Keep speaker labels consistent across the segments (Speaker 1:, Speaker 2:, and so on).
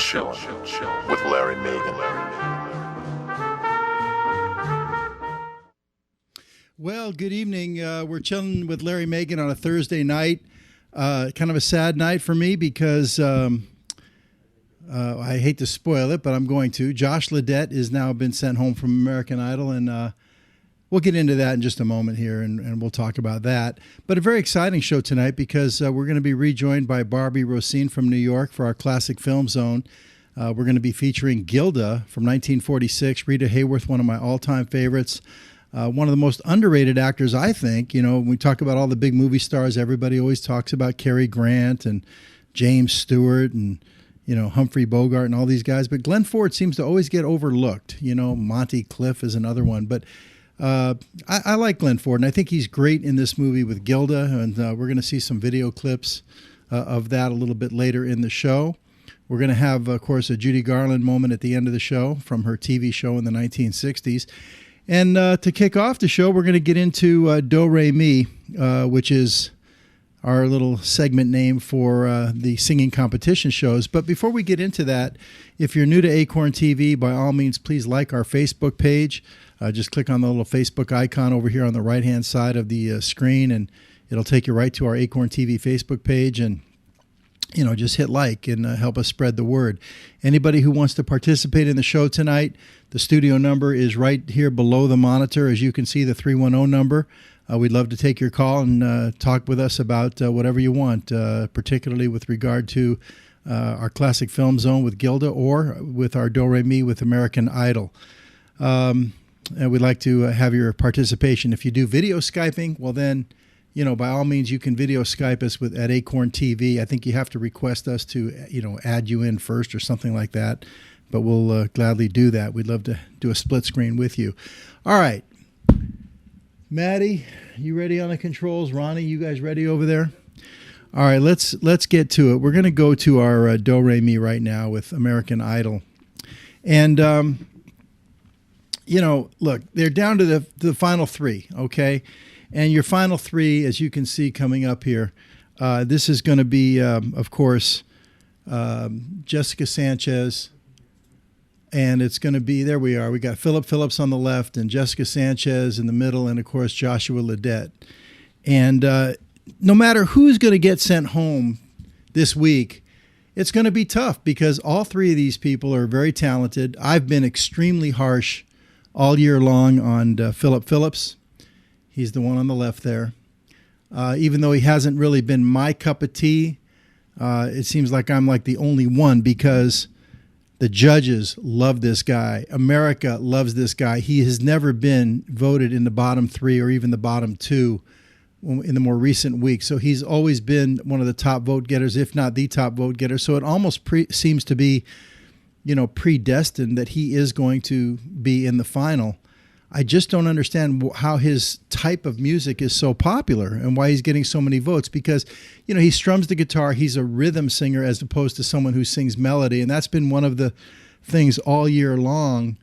Speaker 1: chillin' with Larry Megan.
Speaker 2: Well, good evening. We're chilling with Larry Megan on a Thursday night. Kind of a sad night for me because I hate to spoil it, but I'm going to. Josh Ledet has now been sent home from American Idol, and we'll get into that in just a moment here, and we'll talk about that. But a very exciting show tonight because we're going to be rejoined by Barbie Rosene from New York for our Classic Film Zone. We're going to be featuring Gilda from 1946, Rita Hayworth, one of my all-time favorites. One of the most underrated actors, I think. You know, when we talk about all the big movie stars, everybody always talks about Cary Grant and James Stewart and, you know, Humphrey Bogart and all these guys. But Glenn Ford seems to always get overlooked. You know, Monty Cliff is another one. But I like Glenn Ford, and I think he's great in this movie with Gilda. And we're going to see some video clips of that a little bit later in the show. We're going to have, of course, a Judy Garland moment at the end of the show from her TV show in the 1960s. And to kick off the show, we're going to get into Do Re Mi, which is our little segment name for the singing competition shows. But before we get into that, if you're new to Acorn TV, by all means, please like our Facebook page. Just click on the little Facebook icon over here on the right-hand side of the screen, and it'll take you right to our Acorn TV Facebook page. And you know, just hit like and help us spread the word. Anybody who wants to participate in the show tonight, the studio number is right here below the monitor. As you can see, the 310 number. We'd love to take your call and talk with us about whatever you want, particularly with regard to our Classic Film Zone with Gilda or with our Do Re Mi with American Idol. And we'd like to have your participation. If you do video Skyping, well then, you know, by all means, you can video Skype us at Acorn TV. I think you have to request us to, you know, add you in first or something like that. But we'll gladly do that. We'd love to do a split screen with you. All right. Maddie, you ready on the controls? Ronnie, you guys ready over there? All right, let's get to it. We're going to go to our Do Re Mi right now with American Idol. And, you know, look, they're down to the final three, okay? And your final three, as you can see coming up here, this is going to be, of course, Jessica Sanchez. And it's going to be, there we are. We got Phillip Phillips on the left and Jessica Sanchez in the middle and, of course, Joshua Ledet. And no matter who's going to get sent home this week, it's going to be tough because all three of these people are very talented. I've been extremely harsh all year long on Phillip Phillips. He's the one on the left there. Even though he hasn't really been my cup of tea, it seems like I'm like the only one because the judges love this guy. America loves this guy. He has never been voted in the bottom three or even the bottom two in the more recent weeks. So he's always been one of the top vote getters, if not the top vote getter. So it almost seems to be, you know, predestined that he is going to be in the final. I just don't understand how his type of music is so popular and why he's getting so many votes because, you know, he strums the guitar. He's a rhythm singer as opposed to someone who sings melody. And that's been one of the things all year long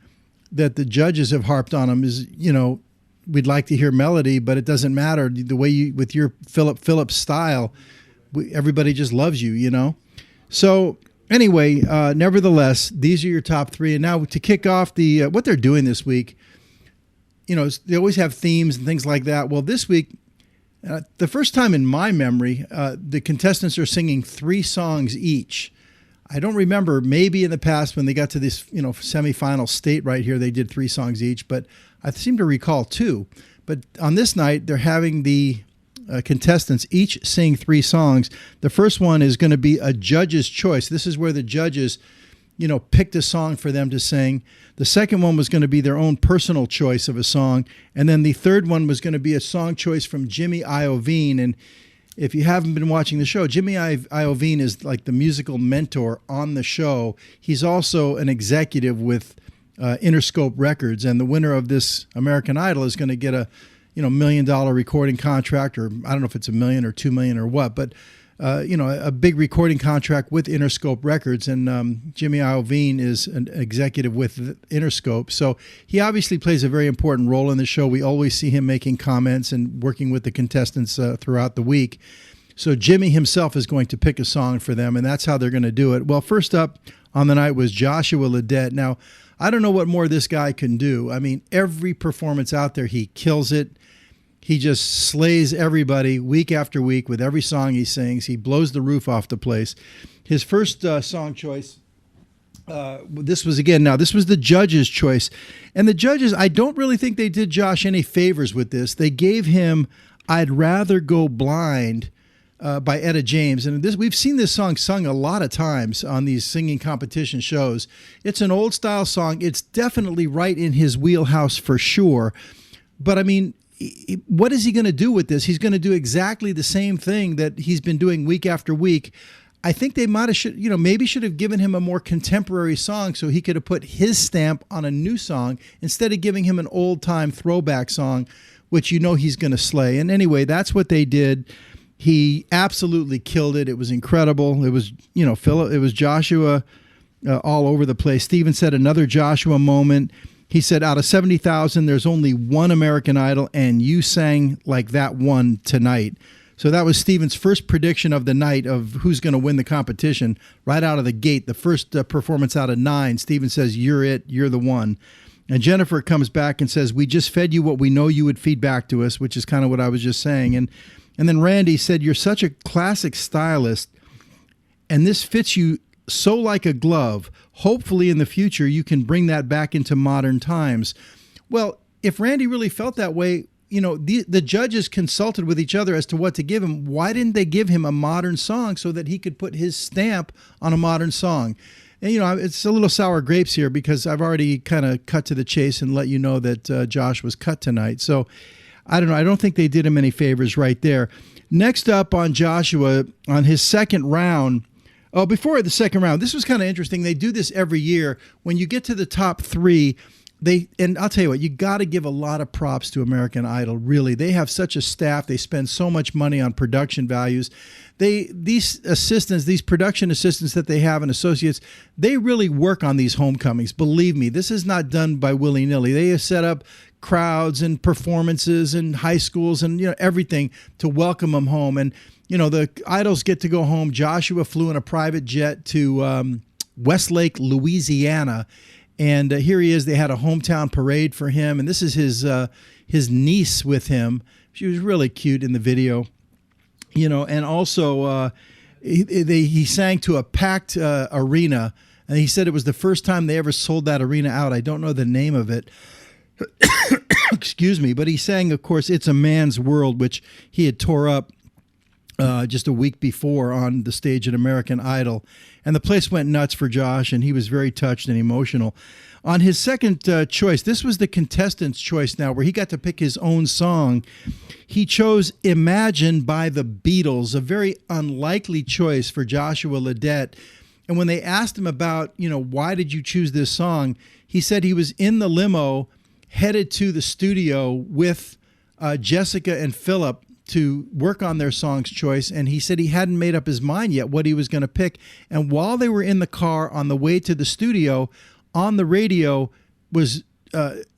Speaker 2: that the judges have harped on him is, you know, we'd like to hear melody, but it doesn't matter. The way you, with your Phillip Phillips style, everybody just loves you, you know? So anyway, nevertheless, these are your top three. And now to kick off the what they're doing this week, you know, they always have themes and things like that. Well, this week, the first time in my memory, the contestants are singing 3 songs each. I don't remember, maybe in the past when they got to this, you know, semifinal state right here, they did 3 songs each, but I seem to recall 2. But on this night, they're having the contestants each sing 3 songs. The first one is going to be a judge's choice. This is where the judges, you know, picked a song for them to sing. The second one was going to be their own personal choice of a song. And then the third one was going to be a song choice from Jimmy Iovine. And if you haven't been watching the show, Jimmy Iovine is like the musical mentor on the show. He's also an executive with Interscope Records. And the winner of this American Idol is going to get a, you know, $1 million recording contract, or I don't know if it's $1 million or $2 million or what, but you know, a big recording contract with Interscope Records, and Jimmy Iovine is an executive with Interscope. So he obviously plays a very important role in the show. We always see him making comments and working with the contestants throughout the week. So Jimmy himself is going to pick a song for them, and that's how they're going to do it. Well, first up, on the night was Joshua Ledet. Now, I don't know what more this guy can do. I mean, every performance out there, he kills it. He just slays everybody week after week with every song he sings. He blows the roof off the place. His first song choice, this was the judges' choice. And the judges, I don't really think they did Josh any favors with this. They gave him I'd Rather Go Blind by Etta James. And we've seen this song sung a lot of times on these singing competition shows. It's an old style song. It's definitely right in his wheelhouse for sure. But I mean, what is he going to do with this? He's going to do exactly the same thing that he's been doing week after week. I think they might have maybe should have given him a more contemporary song so he could have put his stamp on a new song instead of giving him an old time throwback song, which he's going to slay. And anyway, that's what they did. He absolutely killed it. It was incredible. It was, Phillip, it was Joshua all over the place. Steven said another Joshua moment. He said, out of 70,000, there's only one American Idol, and you sang like that one tonight. So that was Steven's first prediction of the night of who's going to win the competition right out of the gate. The first performance out of 9, Steven says, you're it, you're the one. And Jennifer comes back and says, we just fed you what we know you would feed back to us, which is kind of what I was just saying. And then Randy said, you're such a classic stylist, and this fits you so like a glove. Hopefully in the future you can bring that back into modern times. Well, if Randy really felt that way, the judges consulted with each other as to what to give him. Why didn't they give him a modern song so that he could put his stamp on a modern song? And, it's a little sour grapes here because I've already kind of cut to the chase and let you know that Josh was cut tonight. So I don't know. I don't think they did him any favors right there. Next up on Joshua, on his second round, before the second round, this was kind of interesting. They do this every year. When you get to the top 3, and I'll tell you what, you got to give a lot of props to American Idol, really. They have such a staff. They spend so much money on production values. These assistants, these production assistants that they have and associates, they really work on these homecomings. Believe me, this is not done by willy-nilly. They have set up crowds and performances and high schools and everything to welcome them home. And the idols get to go home. Joshua flew in a private jet to Westlake, Louisiana, and here he is. They had a hometown parade for him, and this is his niece with him. She was really cute in the video, and also he sang to a packed arena, and he said it was the first time they ever sold that arena out. I don't know the name of it. Excuse me, but he sang, of course, It's a Man's World, which he had tore up just a week before on the stage at American Idol. And the place went nuts for Josh, and he was very touched and emotional. On his second choice, this was the contestant's choice now, where he got to pick his own song. He chose Imagine by the Beatles, a very unlikely choice for Joshua Ledet. And when they asked him about, why did you choose this song, he said he was in the limo headed to the studio with Jessica and Phillip to work on their song's choice, and he said he hadn't made up his mind yet what he was going to pick. And while they were in the car on the way to the studio, on the radio was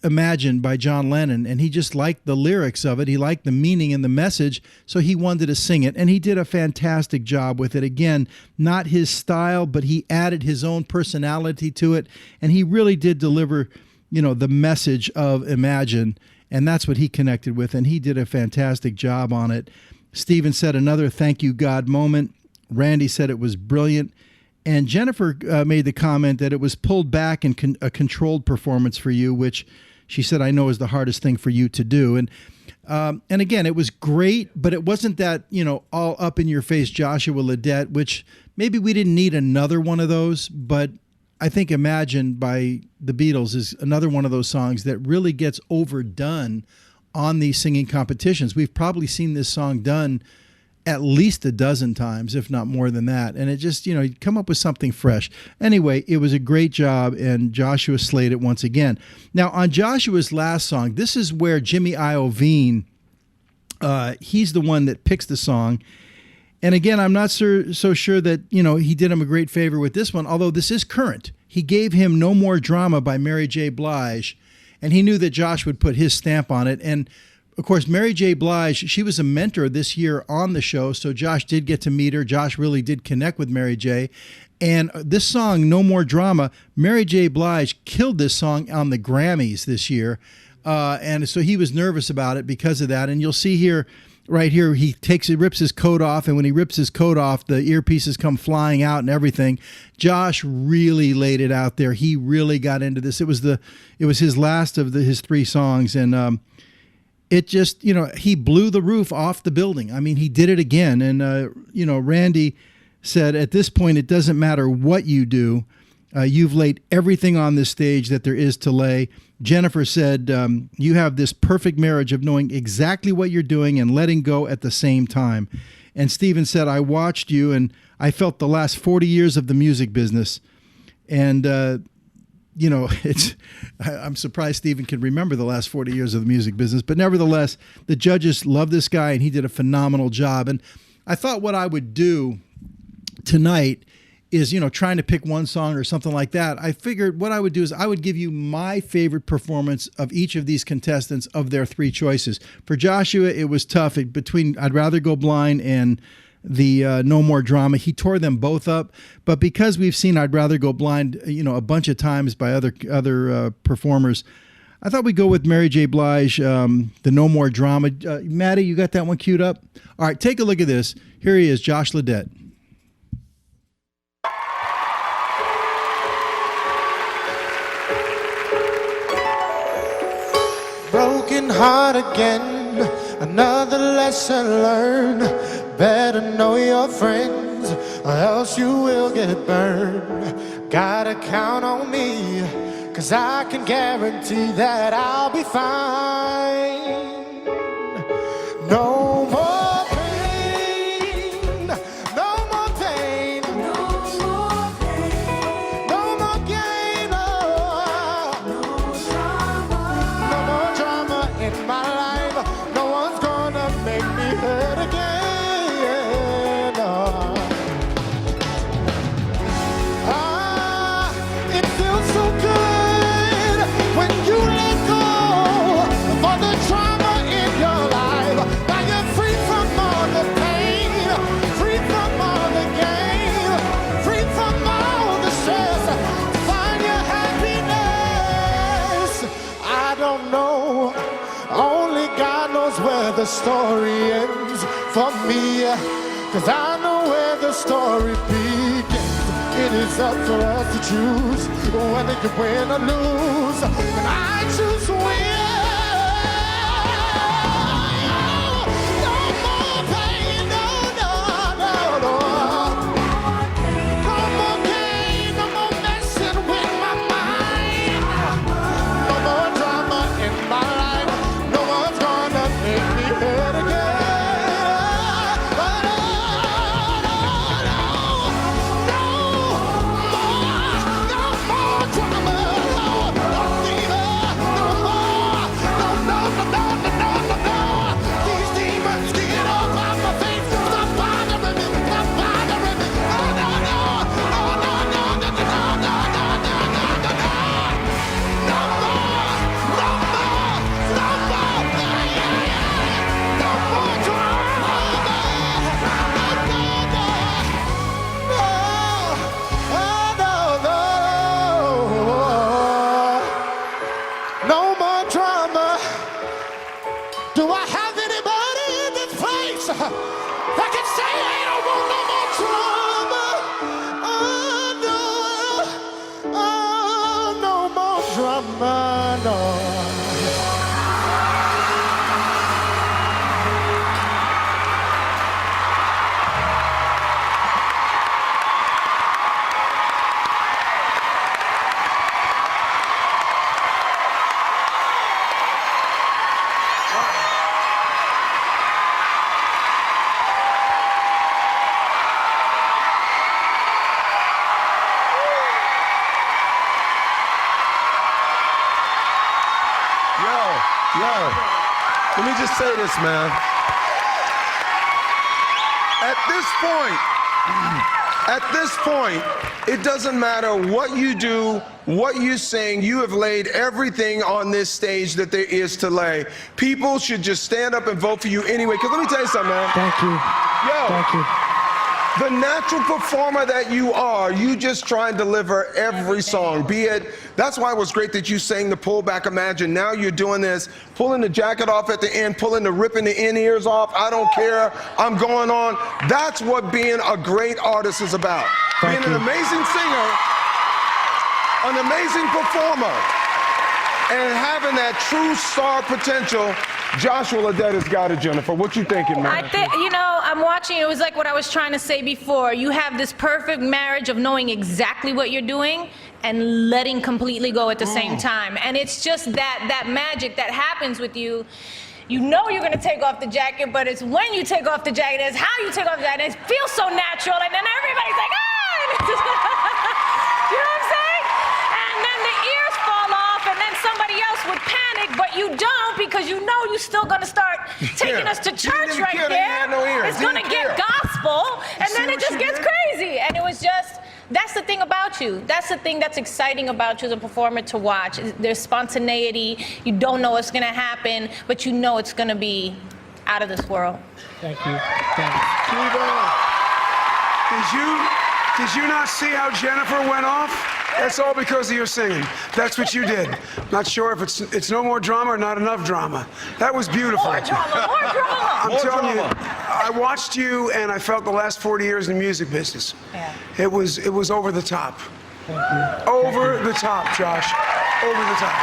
Speaker 2: Imagine by John Lennon, and he just liked the lyrics of it. He liked the meaning and the message, so he wanted to sing it, and he did a fantastic job with it. Again, not his style, but he added his own personality to it, and he really did deliver, the message of Imagine. And that's what he connected with, and he did a fantastic job on it. Steven said another thank you, God moment. Randy said it was brilliant. And Jennifer made the comment that it was pulled back and a controlled performance for you, which she said, I know is the hardest thing for you to do. And again, it was great, but it wasn't that, all up in your face Joshua Ledet, which maybe we didn't need another one of those, but I think Imagine by the Beatles is another one of those songs that really gets overdone on these singing competitions. We've probably seen this song done at least a dozen times, if not more than that. And it just, you come up with something fresh. Anyway, it was a great job, and Joshua slayed it once again. Now, on Joshua's last song, this is where Jimmy Iovine, he's the one that picks the song. And again, I'm not so sure that, he did him a great favor with this one, although this is current. He gave him No More Drama by Mary J. Blige, and he knew that Josh would put his stamp on it. And of course, Mary J. Blige, she was a mentor this year on the show, so Josh did get to meet her. Josh really did connect with Mary J. And this song, No More Drama, Mary J. Blige killed this song on the Grammys this year. And so he was nervous about it because of that. And you'll see here, right here, he rips his coat off, and when he rips his coat off, the earpieces come flying out and everything. Josh really laid it out there. He really got into this. It was his last of his 3 songs, and it just, he blew the roof off the building. I mean, he did it again. And, Randy said, at this point, it doesn't matter what you do. You've laid everything on this stage that there is to lay. Jennifer said, you have this perfect marriage of knowing exactly what you're doing and letting go at the same time. And Stephen said, I watched you and I felt the last 40 years of the music business. And, I'm surprised Stephen can remember the last 40 years of the music business. But nevertheless, the judges love this guy and he did a phenomenal job. And I thought what I would do tonight is, trying to pick one song or something like that. I figured what I would do is I would give you my favorite performance of each of these contestants of their 3 choices. For Joshua, it was tough between I'd Rather Go Blind and the No More Drama. He tore them both up. But because we've seen I'd Rather Go Blind, a bunch of times by other performers, I thought we'd go with Mary J. Blige, the No More Drama. Maddie, you got that one queued up? All right, take a look at this. Here he is, Josh Ledet.
Speaker 3: Broken heart again, another lesson learned. Better know your friends, or else you will get burned. Gotta count on me, 'cause I can guarantee that I'll be fine. No more pain, no more pain, no more gain, no more drama in my life. No one's gonna make me hurt again. It feels so good when you let go of all the trauma in your life. Now you're free from all the pain, free from all the gain, free from all the stress. Find your happiness. I don't know, only God knows where the story ends for me, 'cause I know where the story begins. It is up for us to choose whether you win or lose, and I choose win. No more pain, no, no, no, no. No more pain, no more messing with my mind. No more drama in my life. No one's gonna make me hurt again.
Speaker 1: Let me just say this, man. At this point,
Speaker 4: At this point, it doesn't matter what you do, what you sing, you have laid everything on this stage that there is to lay. People should just stand up and vote for you anyway. Because let me tell you something, man.
Speaker 3: Thank you.
Speaker 4: Yo,
Speaker 3: Thank you.
Speaker 4: the natural performer that you are, you just try and deliver every song, be it, that's why it was great that you sang the Pull Back Imagine. Now you're doing this, pulling the jacket off at the end, ripping the in-ears off, I don't care, I'm going on. That's what being a great artist is about. Being an amazing singer, an amazing performer, and having that true star potential. Joshua Ledet has got it, Jennifer. What you thinking, man?
Speaker 5: I think, I'm watching, it was like what I was trying to say before. You have this perfect marriage of knowing exactly what you're doing and letting completely go at the same time. And it's just that magic that happens with you. You know you're gonna take off the jacket, but it's when you take off the jacket, it's how you take off the jacket. It feels so natural, and then everybody's like, ah! You know what I'm saying? And then the ears fall off, and then somebody else would panic, but you don't, because you know you're still gonna start taking us to church right there. It's gonna get gospel, and then it just gets crazy. And it was just, that's the thing about you. That's the thing that's exciting about you as a performer to watch. There's spontaneity. You don't know what's gonna happen, but you know it's gonna be out of this world.
Speaker 3: Thank you. Thank you.
Speaker 6: Did you not see how Jennifer went off? That's all because of your singing. That's what you did. Not sure if it's no more drama or not enough drama. That was beautiful.
Speaker 5: More drama, more drama.
Speaker 6: I'm telling you, I watched you and I felt the last 40 years in the music business.
Speaker 5: Yeah.
Speaker 6: It was over the top. Over the top, Josh. Over the top.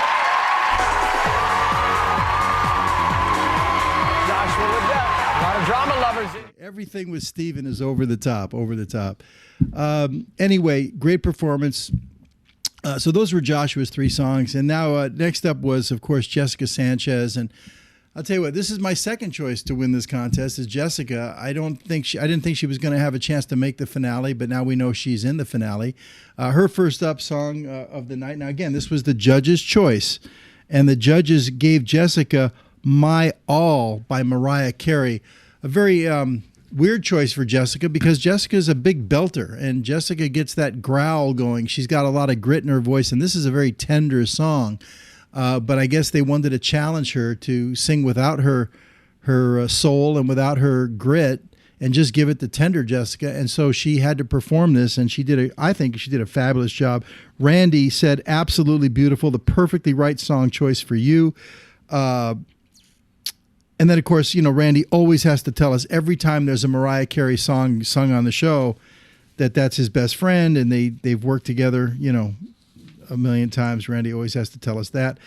Speaker 7: Joshua Ledet, a lot of drama lovers.
Speaker 2: Everything with Steven is over the top, over the top. Anyway, great performance. So those were Joshua's 3 songs. And now next up was, of course, Jessica Sanchez. And I'll tell you what, this is my second choice to win this contest is Jessica. I didn't think she was going to have a chance to make the finale, but now we know she's in the finale. Her first up song of the night. Now, again, this was the judges' choice. And the judges gave Jessica My All by Mariah Carey. A very weird choice for Jessica because Jessica's a big belter and Jessica gets that growl going. She's got a lot of grit in her voice, and this is a very tender song. But I guess they wanted to challenge her to sing without her soul and without her grit and just give it to tender Jessica. And so she had to perform this, and I think she did a fabulous job. Randy said, absolutely beautiful, the perfectly right song choice for you. And then, of course, Randy always has to tell us every time there's a Mariah Carey song sung on the show that that's his best friend, and they've worked together, a million times. Randy always has to tell us that.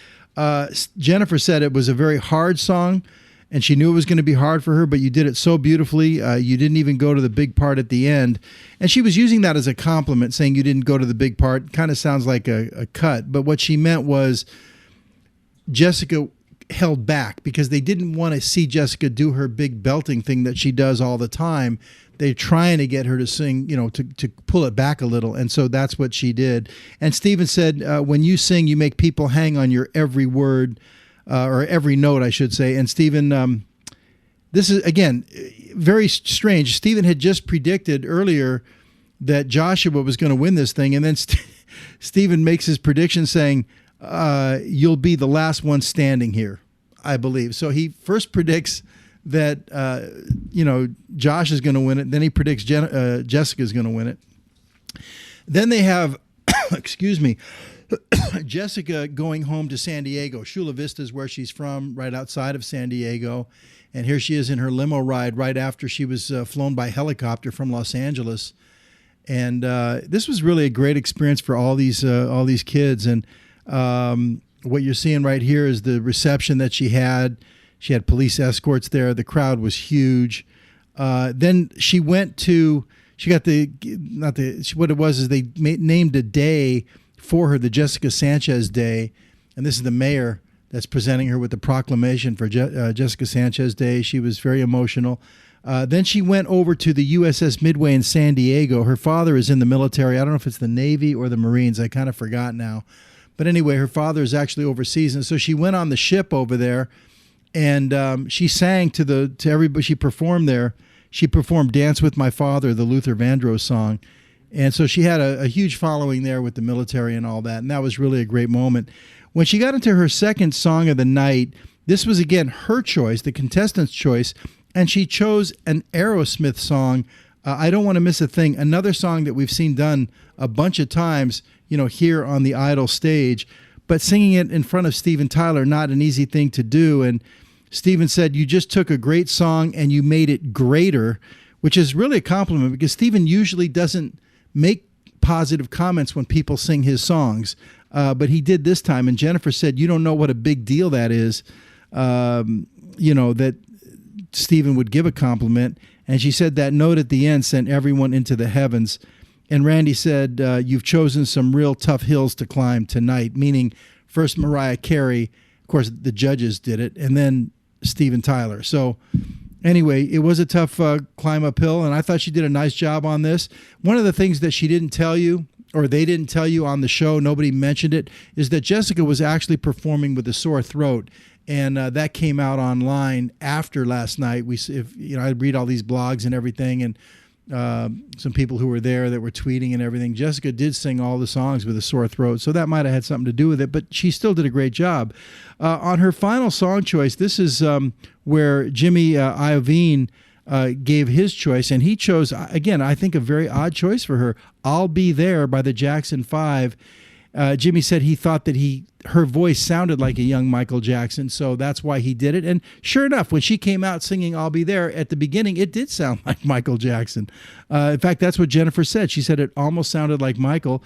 Speaker 2: Jennifer said it was a very hard song, and she knew it was going to be hard for her, but you did it so beautifully. You didn't even go to the big part at the end. And she was using that as a compliment, saying you didn't go to the big part. Kind of sounds like a cut. But what she meant was Jessica held back because they didn't want to see Jessica do her big belting thing that she does all the time. They're trying to get her to sing, to pull it back a little. And so that's what she did. And Steven said, when you sing, you make people hang on your every word, or every note, I should say. And Steven, this is, again, very strange. Steven had just predicted earlier that Joshua was going to win this thing. And then Steven makes his prediction saying, you'll be the last one standing here, I believe. So he first predicts that, Josh is going to win it. Then he predicts Jessica's going to win it. Then they have, excuse me, Jessica going home to San Diego. Chula Vista is where she's from, right outside of San Diego. And here she is in her limo ride right after she was flown by helicopter from Los Angeles. And this was really a great experience for all these kids. And what you're seeing right here is the reception that she had. She had police escorts there. The crowd was huge. Then she went to, what it was is they named a day for her, the Jessica Sanchez Day. And this is the mayor that's presenting her with the proclamation for Jessica Sanchez Day. She was very emotional. Then she went over to the USS Midway in San Diego. Her father is in the military. I don't know if it's the Navy or the Marines. I kind of forgot now. But anyway, her father is actually overseas. And so she went on the ship over there, and she sang to everybody. She performed there. she performed Dance with My Father, the Luther Vandross song. And so she had a huge following there with the military and all that. And that was really a great moment. When she got into her second song of the night, this was, again, her choice, the contestant's choice. And she chose an Aerosmith song, I Don't Want to Miss a Thing, another song that we've seen done a bunch of times, here on the Idol stage. But singing it in front of Steven Tyler, not an easy thing to do. And Steven said, you just took a great song and you made it greater, which is really a compliment because Steven usually doesn't make positive comments when people sing his songs. But he did this time. And Jennifer said, you don't know what a big deal that is, that Steven would give a compliment. And she said that note at the end sent everyone into the heavens. And Randy said, you've chosen some real tough hills to climb tonight, meaning first Mariah Carey, of course, the judges did it, and then Steven Tyler. So anyway, it was a tough climb uphill, and I thought she did a nice job on this. One of the things that she didn't tell you, or they didn't tell you on the show, nobody mentioned it, is that Jessica was actually performing with a sore throat. And that came out online after last night. I read all these blogs and everything, and some people who were there that were tweeting and everything. Jessica did sing all the songs with a sore throat, so that might have had something to do with it, but she still did a great job. On her final song choice, this is where Jimmy Iovine gave his choice, and he chose, again, I think a very odd choice for her, I'll Be There by the Jackson 5. Jimmy said he thought that her voice sounded like a young Michael Jackson, so that's why he did it. And sure enough, when she came out singing I'll Be There, at the beginning, it did sound like Michael Jackson. In fact, that's what Jennifer said. She said it almost sounded like Michael.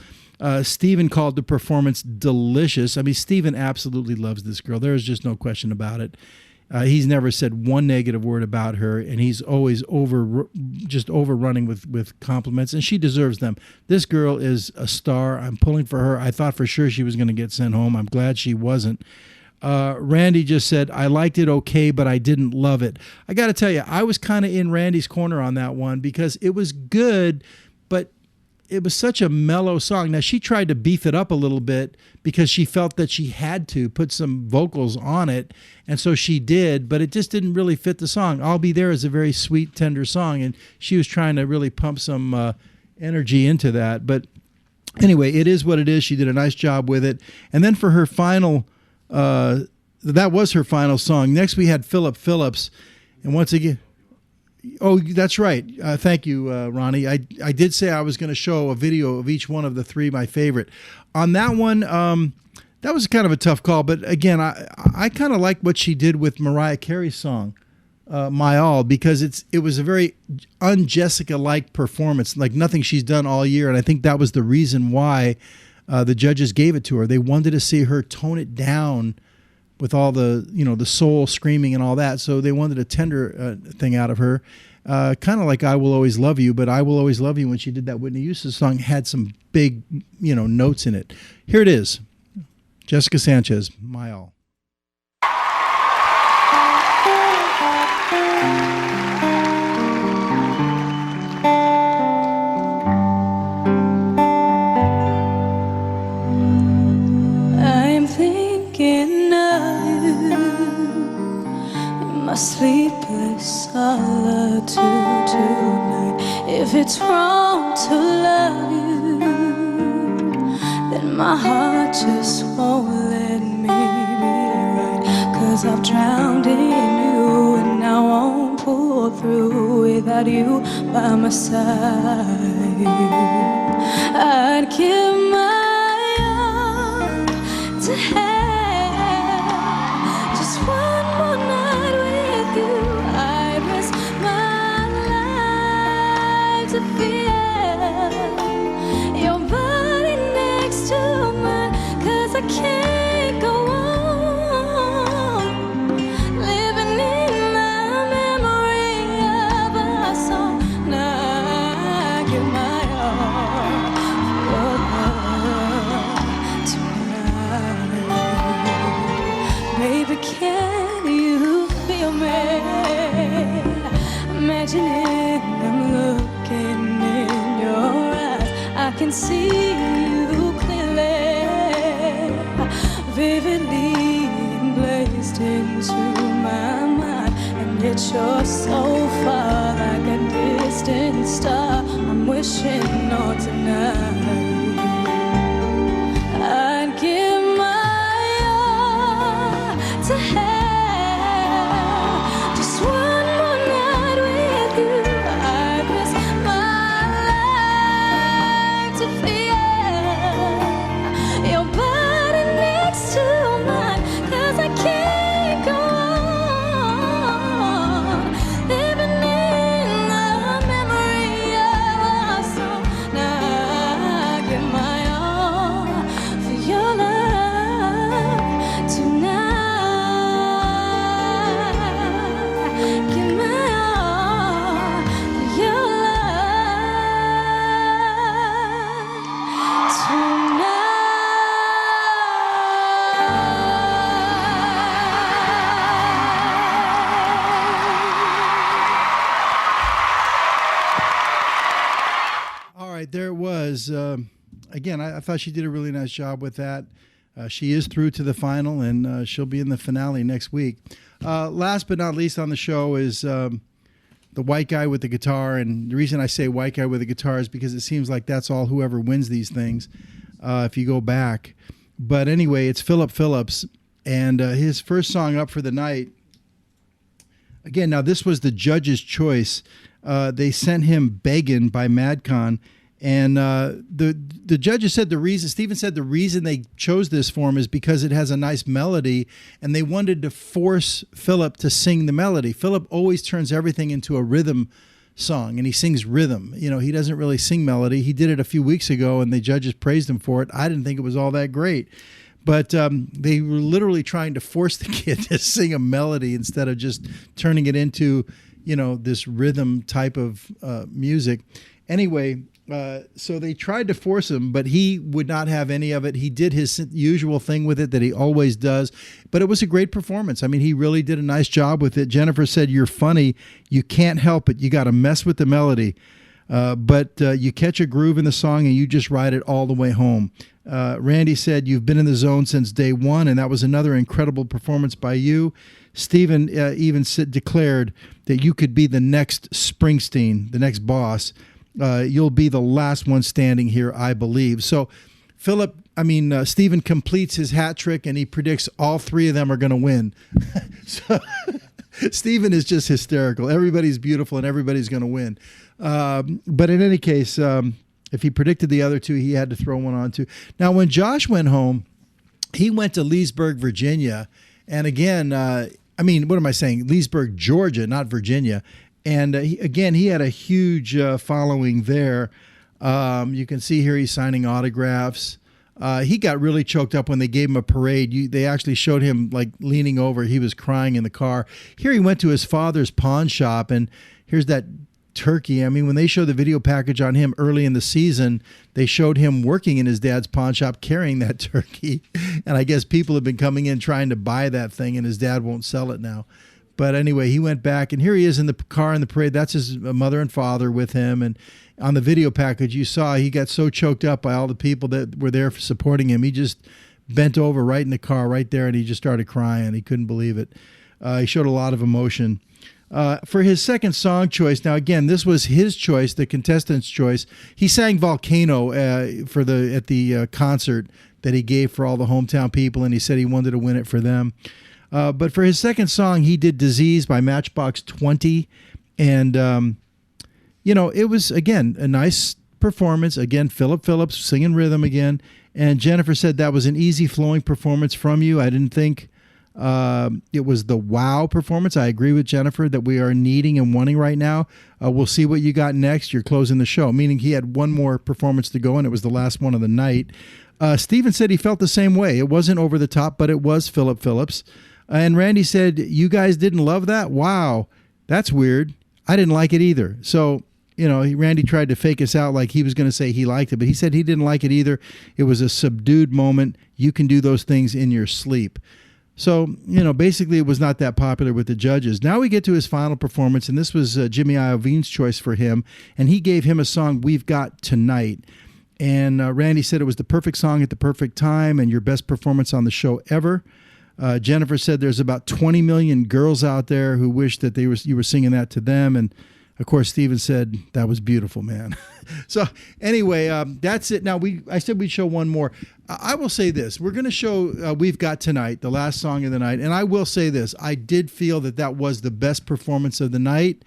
Speaker 2: Steven called the performance delicious. I mean, Steven absolutely loves this girl. There is just no question about it. He's never said one negative word about her, and he's always overrunning with compliments, and she deserves them. This girl is a star. I'm pulling for her. I thought for sure she was going to get sent home. I'm glad she wasn't. Randy just said, I liked it okay, but I didn't love it. I got to tell you, I was kind of in Randy's corner on that one because it was good, but it was such a mellow song. Now, she tried to beef it up a little bit because she felt that she had to put some vocals on it, and so she did, but it just didn't really fit the song. I'll Be There is a very sweet, tender song, and she was trying to really pump some energy into that. But anyway, it is what it is. She did a nice job with it. And then for her final, that was her final song. Next, we had Phillip Phillips, and once again... Oh, that's right. Thank you, Ronnie. I did say I was going to show a video of each one of the three, my favorite. On that one, that was kind of a tough call. But again, I kind of like what she did with Mariah Carey's song, My All, because it was a very un-Jessica-like performance, like nothing she's done all year. And I think that was the reason why the judges gave it to her. They wanted to see her tone it down with all the, the soul screaming and all that. So they wanted a tender thing out of her. Kind of like I Will Always Love You, but I Will Always Love You, when she did that Whitney Houston song, had some big, notes in it. Here it is. Jessica Sanchez, My All.
Speaker 8: I'm thinking of you in my sleepless solitude tonight. If it's wrong to love you, then my heart just won't let me be right. 'Cause I've drowned in you and I won't pull through without you by my side. I'd give my all to have just one more night with you. I'd risk my life to feel your body next to mine. 'Cause I can't go on living in the memory of a song. Now I give my all tonight. Baby, can you feel me? Imagining I'm looking in your eyes. I can see you clearly, vividly emblazed into my mind. And yet you're so far like a distant star. I'm wishing on tonight. I'd give my all to have just one more night with you. I'd risk my life to feel your body next to mine, 'cause I can't go on living in the memory of our song. Now I give my all for your love tonight. Give my all for your love tonight.
Speaker 2: All right, there it was. Again, I thought she did a really nice job with that. She is through to the final, and she'll be in the finale next week. Last but not least on the show is the white guy with the guitar. And the reason I say white guy with a guitar is because it seems like that's all whoever wins these things, if you go back. But anyway, it's Phillip Phillips, and his first song up for the night. Again, now this was the judge's choice. They sent him Beggin' by Madcon. And the judges said Stephen said the reason they chose this for him is because it has a nice melody, and they wanted to force Phillip to sing the melody. Phillip always turns everything into a rhythm song, and he sings rhythm. You know, he doesn't really sing melody. He did it a few weeks ago, and the judges praised him for it. I didn't think it was all that great. But they were literally trying to force the kid to sing a melody instead of just turning it into, you know, this rhythm type of music. Anyway, so they tried to force him, but he would not have any of it. He did his usual thing with it that he always does, but it was a great performance. I mean, he really did a nice job with it. Jennifer said, "You're funny. You can't help it. You got to mess with the melody. But you catch a groove in the song and you just ride it all the way home." Randy said, "You've been in the zone since day one, and that was another incredible performance by you." Stephen even declared that you could be the next Springsteen, the next boss. You'll be the last one standing here, I believe. So Stephen completes his hat trick, and he predicts all three of them are going to win. So Stephen is just hysterical. Everybody's beautiful and everybody's going to win. But in any case, if he predicted the other two, he had to throw one on too. Now, when Josh went home, he went to Leesburg, Virginia. And again, what am I saying? Leesburg, Georgia, not Virginia. And he had a huge following there. You can see here he's signing autographs. He got really choked up when they gave him a parade. They actually showed him like leaning over. He was crying in the car. Here he went to his father's pawn shop, and here's that turkey. I mean, when they showed the video package on him early in the season, they showed him working in his dad's pawn shop carrying that turkey. And I guess people have been coming in trying to buy that thing, and his dad won't sell it now. But anyway, he went back, and here he is in the car in the parade. That's his mother and father with him. And on the video package, you saw he got so choked up by all the people that were there supporting him. He just bent over right in the car right there, and he just started crying. He couldn't believe it. He showed a lot of emotion. For his second song choice, now again, this was his choice, the contestant's choice. He sang Volcano at the concert that he gave for all the hometown people, and he said he wanted to win it for them. But for his second song, he did Disease by Matchbox 20. And, it was, again, a nice performance. Again, Phillip Phillips singing rhythm again. And Jennifer said that was an easy flowing performance from you. I didn't think it was the wow performance. I agree with Jennifer that we are needing and wanting right now. We'll see what you got next. You're closing the show, meaning he had one more performance to go, and it was the last one of the night. Stephen said he felt the same way. It wasn't over the top, but it was Phillip Phillips. And Randy said, "You guys didn't love that? Wow, that's weird. I didn't like it either." So, Randy tried to fake us out like he was going to say he liked it, but he said he didn't like it either. It was a subdued moment. You can do those things in your sleep. So, basically it was not that popular with the judges. Now we get to his final performance, and this was Jimmy Iovine's choice for him, and he gave him a song, We've Got Tonight. And Randy said it was the perfect song at the perfect time and your best performance on the show ever. Jennifer said there's about 20 million girls out there who wish that you were singing that to them. And of course, Steven said that was beautiful, man. So anyway, that's it. Now I said we'd show one more. I will say this: we're going to show "We've Got Tonight," the last song of the night. And I will say this: I did feel that was the best performance of the night.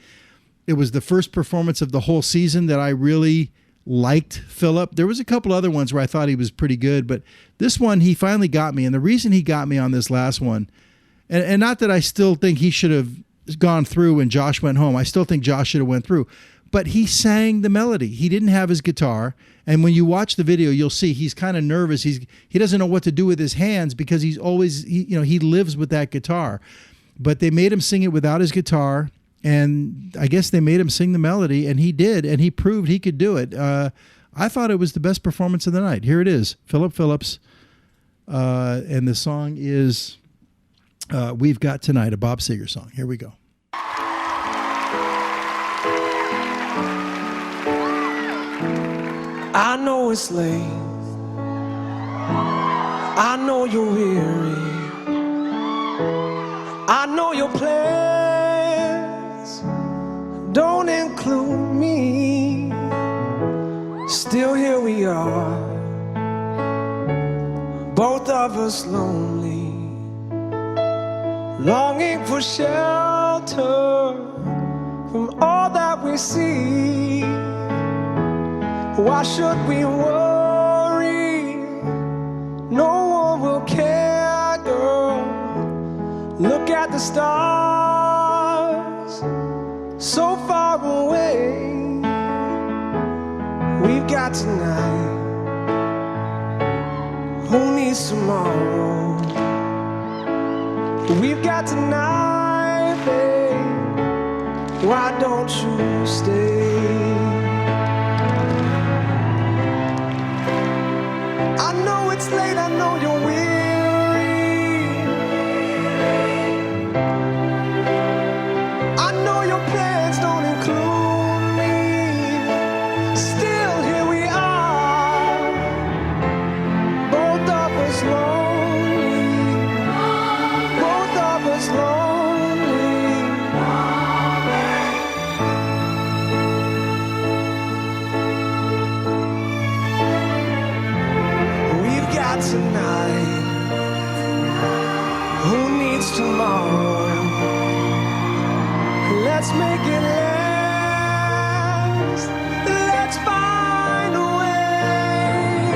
Speaker 2: It was the first performance of the whole season that I really liked Phillip. There was a couple other ones where I thought he was pretty good, but this one, he finally got me. And the reason he got me on this last one, and not that I still think he should have gone through when Josh went home. I still think Josh should have went through. But he sang the melody. He didn't have his guitar. And when you watch the video, you'll see he's kind of nervous. He doesn't know what to do with his hands because he's always, he lives with that guitar. But they made him sing it without his guitar. And I guess they made him sing the melody, and he did, and he proved he could do it. I thought it was the best performance of the night. Here it is, Phillip Phillips, and the song is "We've Got Tonight," a Bob Seger song. Here we go.
Speaker 9: I know it's late, I know you're weary, I know your plans don't include me. Still here we are, both of us lonely, longing for shelter from all that we see. Why should we worry? No one will care, girl. Look at the stars, so far away. We've got tonight, who needs tomorrow? We've got tonight, babe. Why don't you stay? I know it's late, I know you're weary, I know your plans don't include me. Still here we are, both of us lonely, both of us tonight, who needs tomorrow? Let's make it last, let's find a way.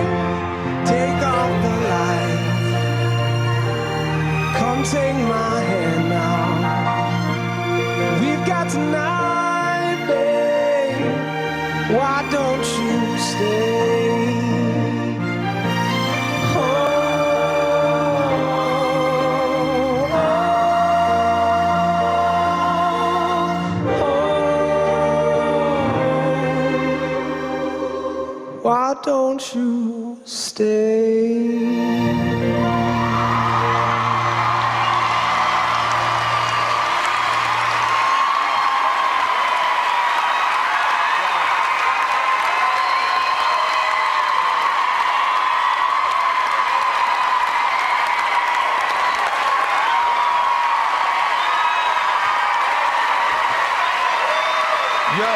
Speaker 9: Take off the light, come take my hand now. We've got tonight, babe, why don't you stay? Why don't you stay?
Speaker 4: Yo,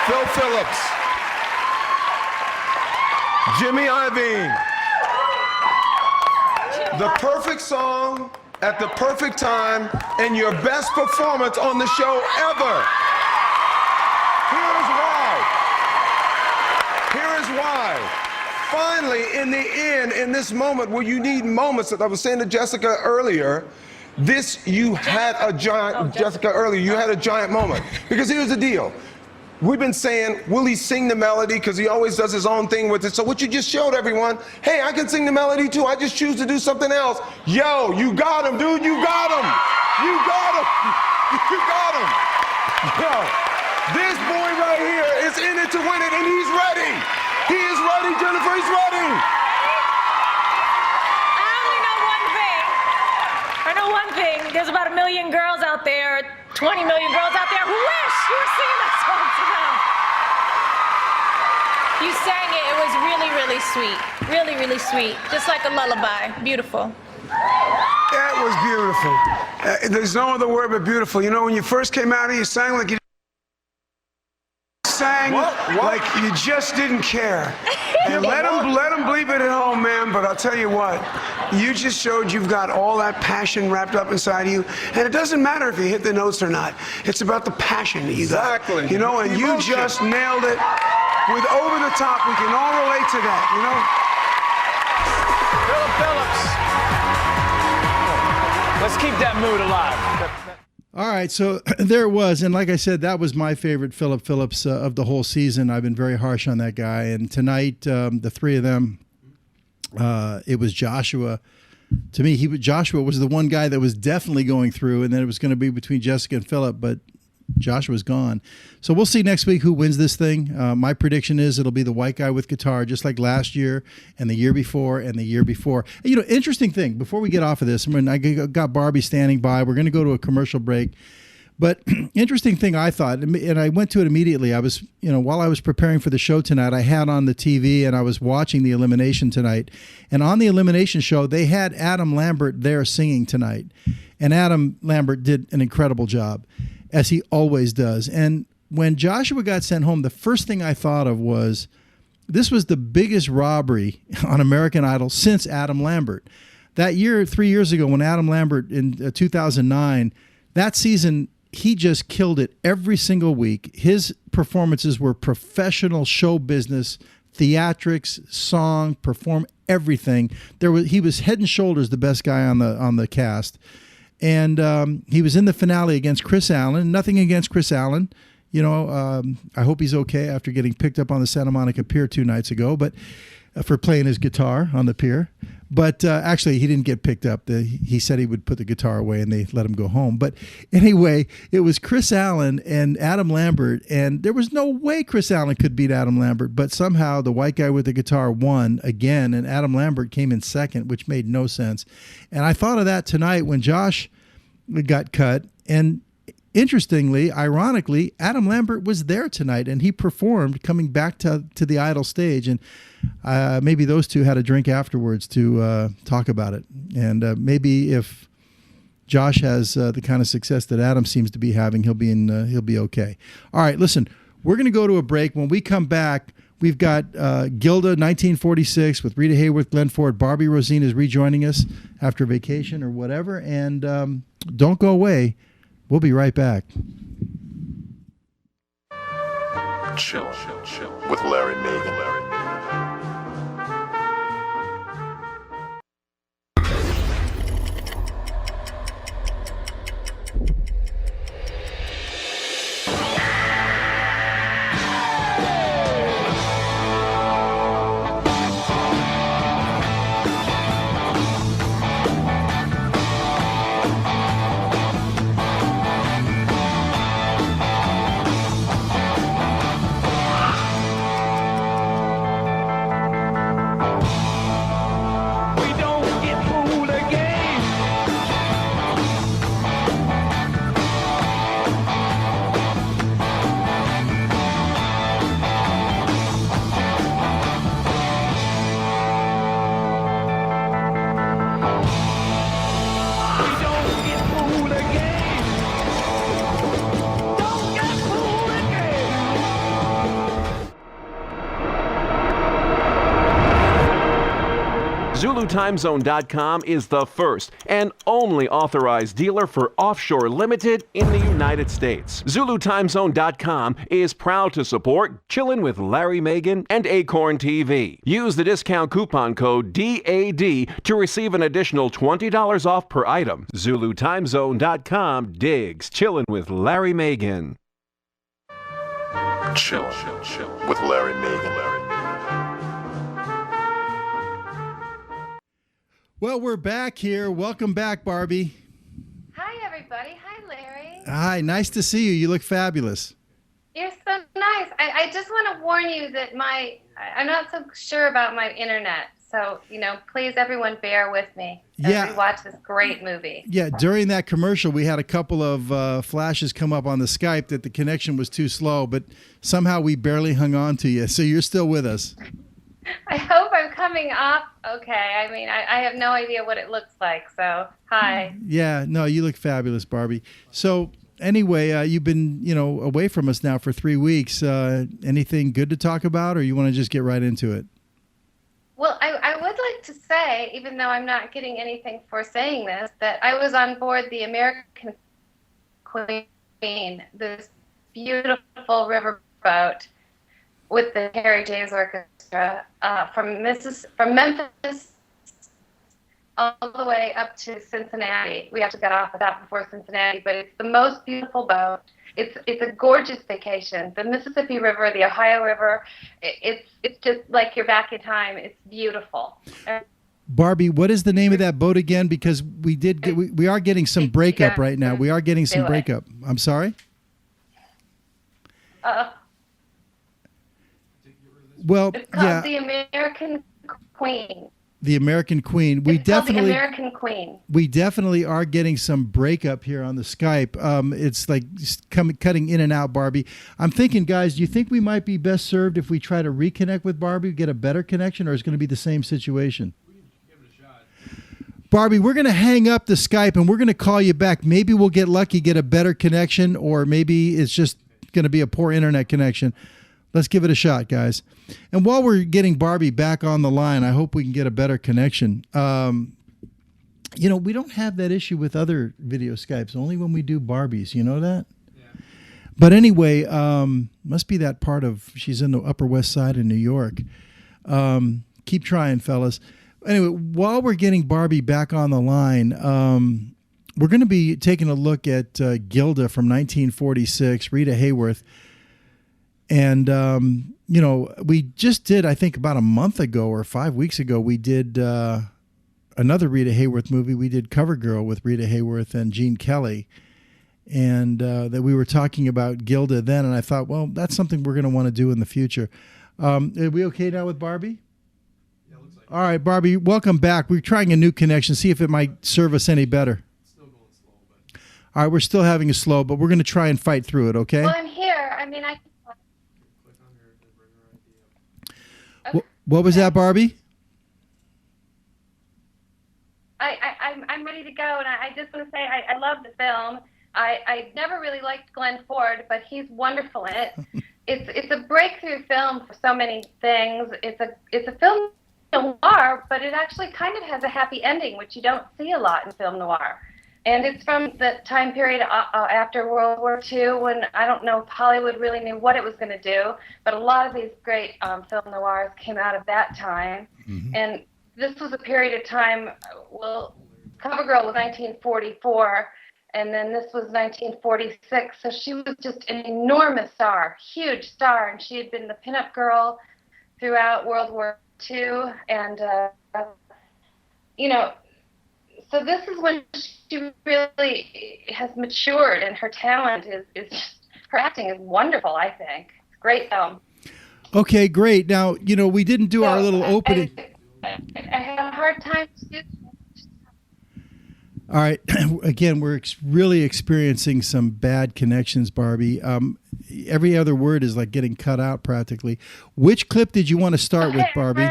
Speaker 4: Phil Phillips, Jimmy Iovine, the perfect song at the perfect time and your best performance on the show ever. Here's why. Here is why. Finally, in the end, in this moment where you need moments, that I was saying to Jessica earlier, you had a giant, Jessica earlier, you had a giant moment. Because here's the deal. We've been saying, will he sing the melody? Because he always does his own thing with it. So what you just showed everyone, hey, I can sing the melody too. I just choose to do something else. Yo, you got him, dude. You got him. You got him. You got him. Yo, this boy right here is in it to win it, and he's ready. He is ready, Jennifer. He's ready.
Speaker 5: I know one thing. There's about 1 million girls out there, 20 million girls out there who wish you were singing that song to them. You sang it. It was really, really sweet. Really, really sweet. Just like a lullaby. Beautiful.
Speaker 6: That was beautiful. There's no other word but beautiful. You know, when you first came out here, you sang like you like you just didn't care. And let them bleep it at home, man. But I'll tell you what, you just showed you've got all that passion wrapped up inside you. And it doesn't matter if you hit the notes or not. It's about the passion that you got.
Speaker 4: Exactly.
Speaker 6: You know, and you just nailed it with over the top. We can all relate to that, you know?
Speaker 7: Phillip Phillips. Let's keep that mood alive.
Speaker 2: All right, so there it was. And like I said, that was my favorite Phillip Phillips of the whole season. I've been very harsh on that guy. And tonight, the three of them, it was Joshua. To me, Joshua was the one guy that was definitely going through, and then it was going to be between Jessica and Phillip, but Joshua's gone. So we'll see next week who wins this thing. My prediction is it'll be the white guy with guitar, just like last year and the year before and the year before. You know, interesting thing, before we get off of this, I got Barbie standing by. We're going to go to a commercial break. But interesting thing I thought, and I went to it immediately. I was, while I was preparing for the show tonight, I had on the TV and I was watching the elimination tonight. And on the elimination show, they had Adam Lambert there singing tonight. And Adam Lambert did an incredible job, as he always does. And when Joshua got sent home, the first thing I thought of was, this was the biggest robbery on American Idol since Adam Lambert. That year, 3 years ago, when Adam Lambert in 2009, that season, he just killed it every single week. His performances were professional show business, theatrics, song, perform, everything. He was head and shoulders the best guy on the cast. And he was in the finale against Chris Allen. Nothing against Chris Allen. I hope he's okay after getting picked up on the Santa Monica Pier 2 nights ago, but for playing his guitar on the pier. But actually, he didn't get picked up. He said he would put the guitar away, and they let him go home. But anyway, it was Chris Allen and Adam Lambert, and there was no way Chris Allen could beat Adam Lambert. But somehow the white guy with the guitar won again, and Adam Lambert came in second, which made no sense. And I thought of that tonight when Josh got cut. And interestingly, ironically, Adam Lambert was there tonight, and he performed coming back to the Idol stage. And maybe those two had a drink afterwards to talk about it. And maybe if Josh has the kind of success that Adam seems to be having, he'll be okay. All right, listen, we're going to go to a break. When we come back, we've got Gilda 1946 with Rita Hayworth, Glenn Ford. Barbie Rosene is rejoining us after vacation or whatever. And don't go away. We'll be right back.
Speaker 1: Chill with Larry Megan.
Speaker 10: ZuluTimeZone.com is the first and only authorized dealer for Offshore Limited in the United States. ZuluTimeZone.com is proud to support Chillin' with Larry Megan and Acorn TV. Use the discount coupon code DAD to receive an additional $20 off per item. ZuluTimeZone.com digs Chillin' with Larry Megan.
Speaker 1: Chill with Larry Megan.
Speaker 2: Well, we're back here. Welcome back, Barbie.
Speaker 11: Hi, everybody. Hi, Larry.
Speaker 2: Hi, nice to see you. You look fabulous.
Speaker 11: You're so nice. I just want to warn you that I'm not so sure about my internet. So, please, everyone, bear with me as we watch this great movie.
Speaker 2: Yeah, during that commercial, we had a couple of flashes come up on the Skype that the connection was too slow, but somehow we barely hung on to you. So you're still with us.
Speaker 11: I hope I'm coming off okay. I mean, I have no idea what it looks like, so hi.
Speaker 2: Yeah, no, you look fabulous, Barbie. So anyway, you've been, away from us now for 3 weeks. Anything good to talk about, or you want to just get right into it?
Speaker 11: Well, I would like to say, even though I'm not getting anything for saying this, that I was on board the American Queen, this beautiful riverboat with the Carey James Orchestra from Memphis all the way up to Cincinnati. We have to get off of that before Cincinnati, but it's the most beautiful boat. It's a gorgeous vacation. The Mississippi River, the Ohio River, it's just like you're back in time. It's beautiful.
Speaker 2: Barbie, what is the name of that boat again? Because we are getting some breakup right now. We are getting some breakup. I'm sorry? Well,
Speaker 11: it's called the American Queen.
Speaker 2: The American Queen.
Speaker 11: It's called the American Queen.
Speaker 2: We definitely are getting some breakup here on the Skype. It's like cutting in and out, Barbie. I'm thinking, guys, do you think we might be best served if we try to reconnect with Barbie, get a better connection, or is it going to be the same situation? Give it a shot. Barbie, we're going to hang up the Skype and we're going to call you back. Maybe we'll get lucky, get a better connection, or maybe it's just going to be a poor internet connection. Let's give it a shot, guys. And while we're getting Barbie back on the line, I hope we can get a better connection. We don't have that issue with other video Skypes, only when we do Barbies. You know that? Yeah. But anyway, must be that part of, she's in the Upper West Side in New York. Keep trying, fellas. Anyway, while we're getting Barbie back on the line, we're going to be taking a look at Gilda from 1946, Rita Hayworth. And, we just did, I think about a month ago or 5 weeks ago, we did another Rita Hayworth movie. We did CoverGirl with Rita Hayworth and Gene Kelly. And that we were talking about Gilda then. And I thought, well, that's something we're going to want to do in the future. Are we okay now with Barbie? Yeah, looks like. All right, Barbie, welcome back. We're trying a new connection, see if it might serve us any better. It's still going slow. All right, we're still having a slow, but we're going to try and fight through it, okay?
Speaker 11: Well, I'm here. I mean,
Speaker 2: What was that, Barbie?
Speaker 11: I'm ready to go, and I just want to say I love the film. I never really liked Glenn Ford, but he's wonderful in it. It's a breakthrough film for so many things. It's a film noir, but it actually kind of has a happy ending, which you don't see a lot in film noir. And it's from the time period after World War II when I don't know if Hollywood really knew what it was going to do, but a lot of these great film noirs came out of that time. Mm-hmm. And this was a period of time, well, CoverGirl was 1944, and then this was 1946. So she was just an enormous star, huge star, and she had been the pinup girl throughout World War II. And, so this is when she really has matured, and her talent is just, her acting is wonderful, I think. It's a great film.
Speaker 2: Okay, great. Now, we didn't do our little opening.
Speaker 11: I had a hard time.
Speaker 2: All right. Again, we're really experiencing some bad connections, Barbie. Every other word is like getting cut out practically. Which clip did you want to start with, Barbie?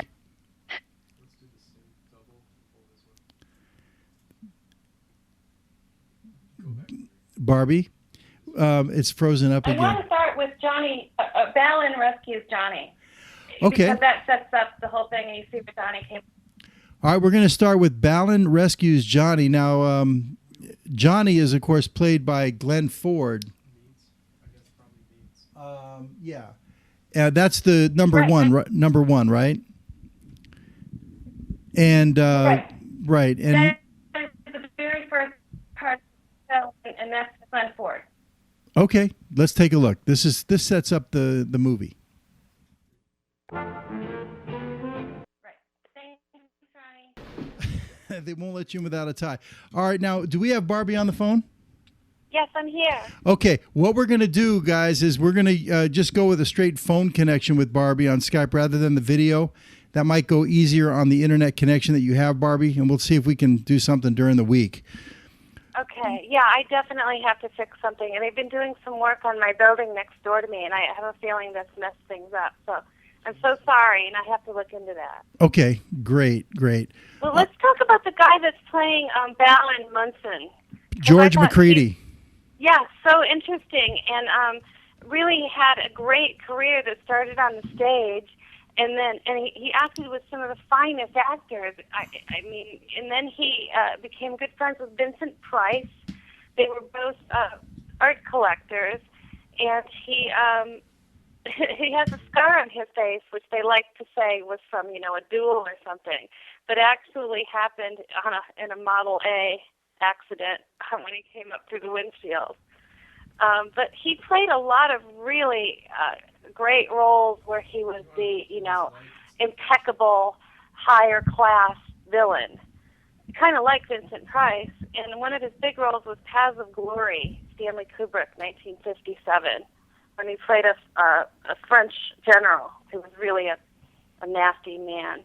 Speaker 2: Barbie, it's frozen up again.
Speaker 11: I want to start with Johnny. Balin rescues Johnny.
Speaker 2: Okay.
Speaker 11: Because that sets up the whole thing, and you see where Johnny came.
Speaker 2: All right, we're going to start with Balin rescues Johnny. Now, Johnny is, of course, played by Glenn Ford. Yeah. That's the number one, right? And, right. And
Speaker 11: that is the very first part of the film, and that's Glenn Ford.
Speaker 2: Okay, let's take a look. This sets up the movie. They won't let you in without a tie. All right, now, do we have Barbie on the phone?
Speaker 11: Yes, I'm here.
Speaker 2: Okay, what we're going to do, guys, is we're going to just go with a straight phone connection with Barbie on Skype rather than the video. That might go easier on the internet connection that you have, Barbie, and we'll see if we can do something during the week.
Speaker 11: Okay, yeah, I definitely have to fix something. And they've been doing some work on my building next door to me, and I have a feeling that's messed things up. So I'm so sorry, and I have to look into that.
Speaker 2: Okay, great.
Speaker 11: Well, let's talk about the guy that's playing Balin Munson.
Speaker 2: George McCready.
Speaker 11: Yeah, so interesting, and really had a great career that started on the stage, and he acted with some of the finest actors. I mean, and then he became good friends with Vincent Price. They were both art collectors, and he has a scar on his face, which they like to say was from, a duel or something, but actually happened in a Model A accident when he came up through the windshield. But he played a lot of really great roles where he was the, impeccable, higher class villain, kind of like Vincent Price. And one of his big roles was Paths of Glory, Stanley Kubrick, 1957. When he played a French general who was really a nasty man.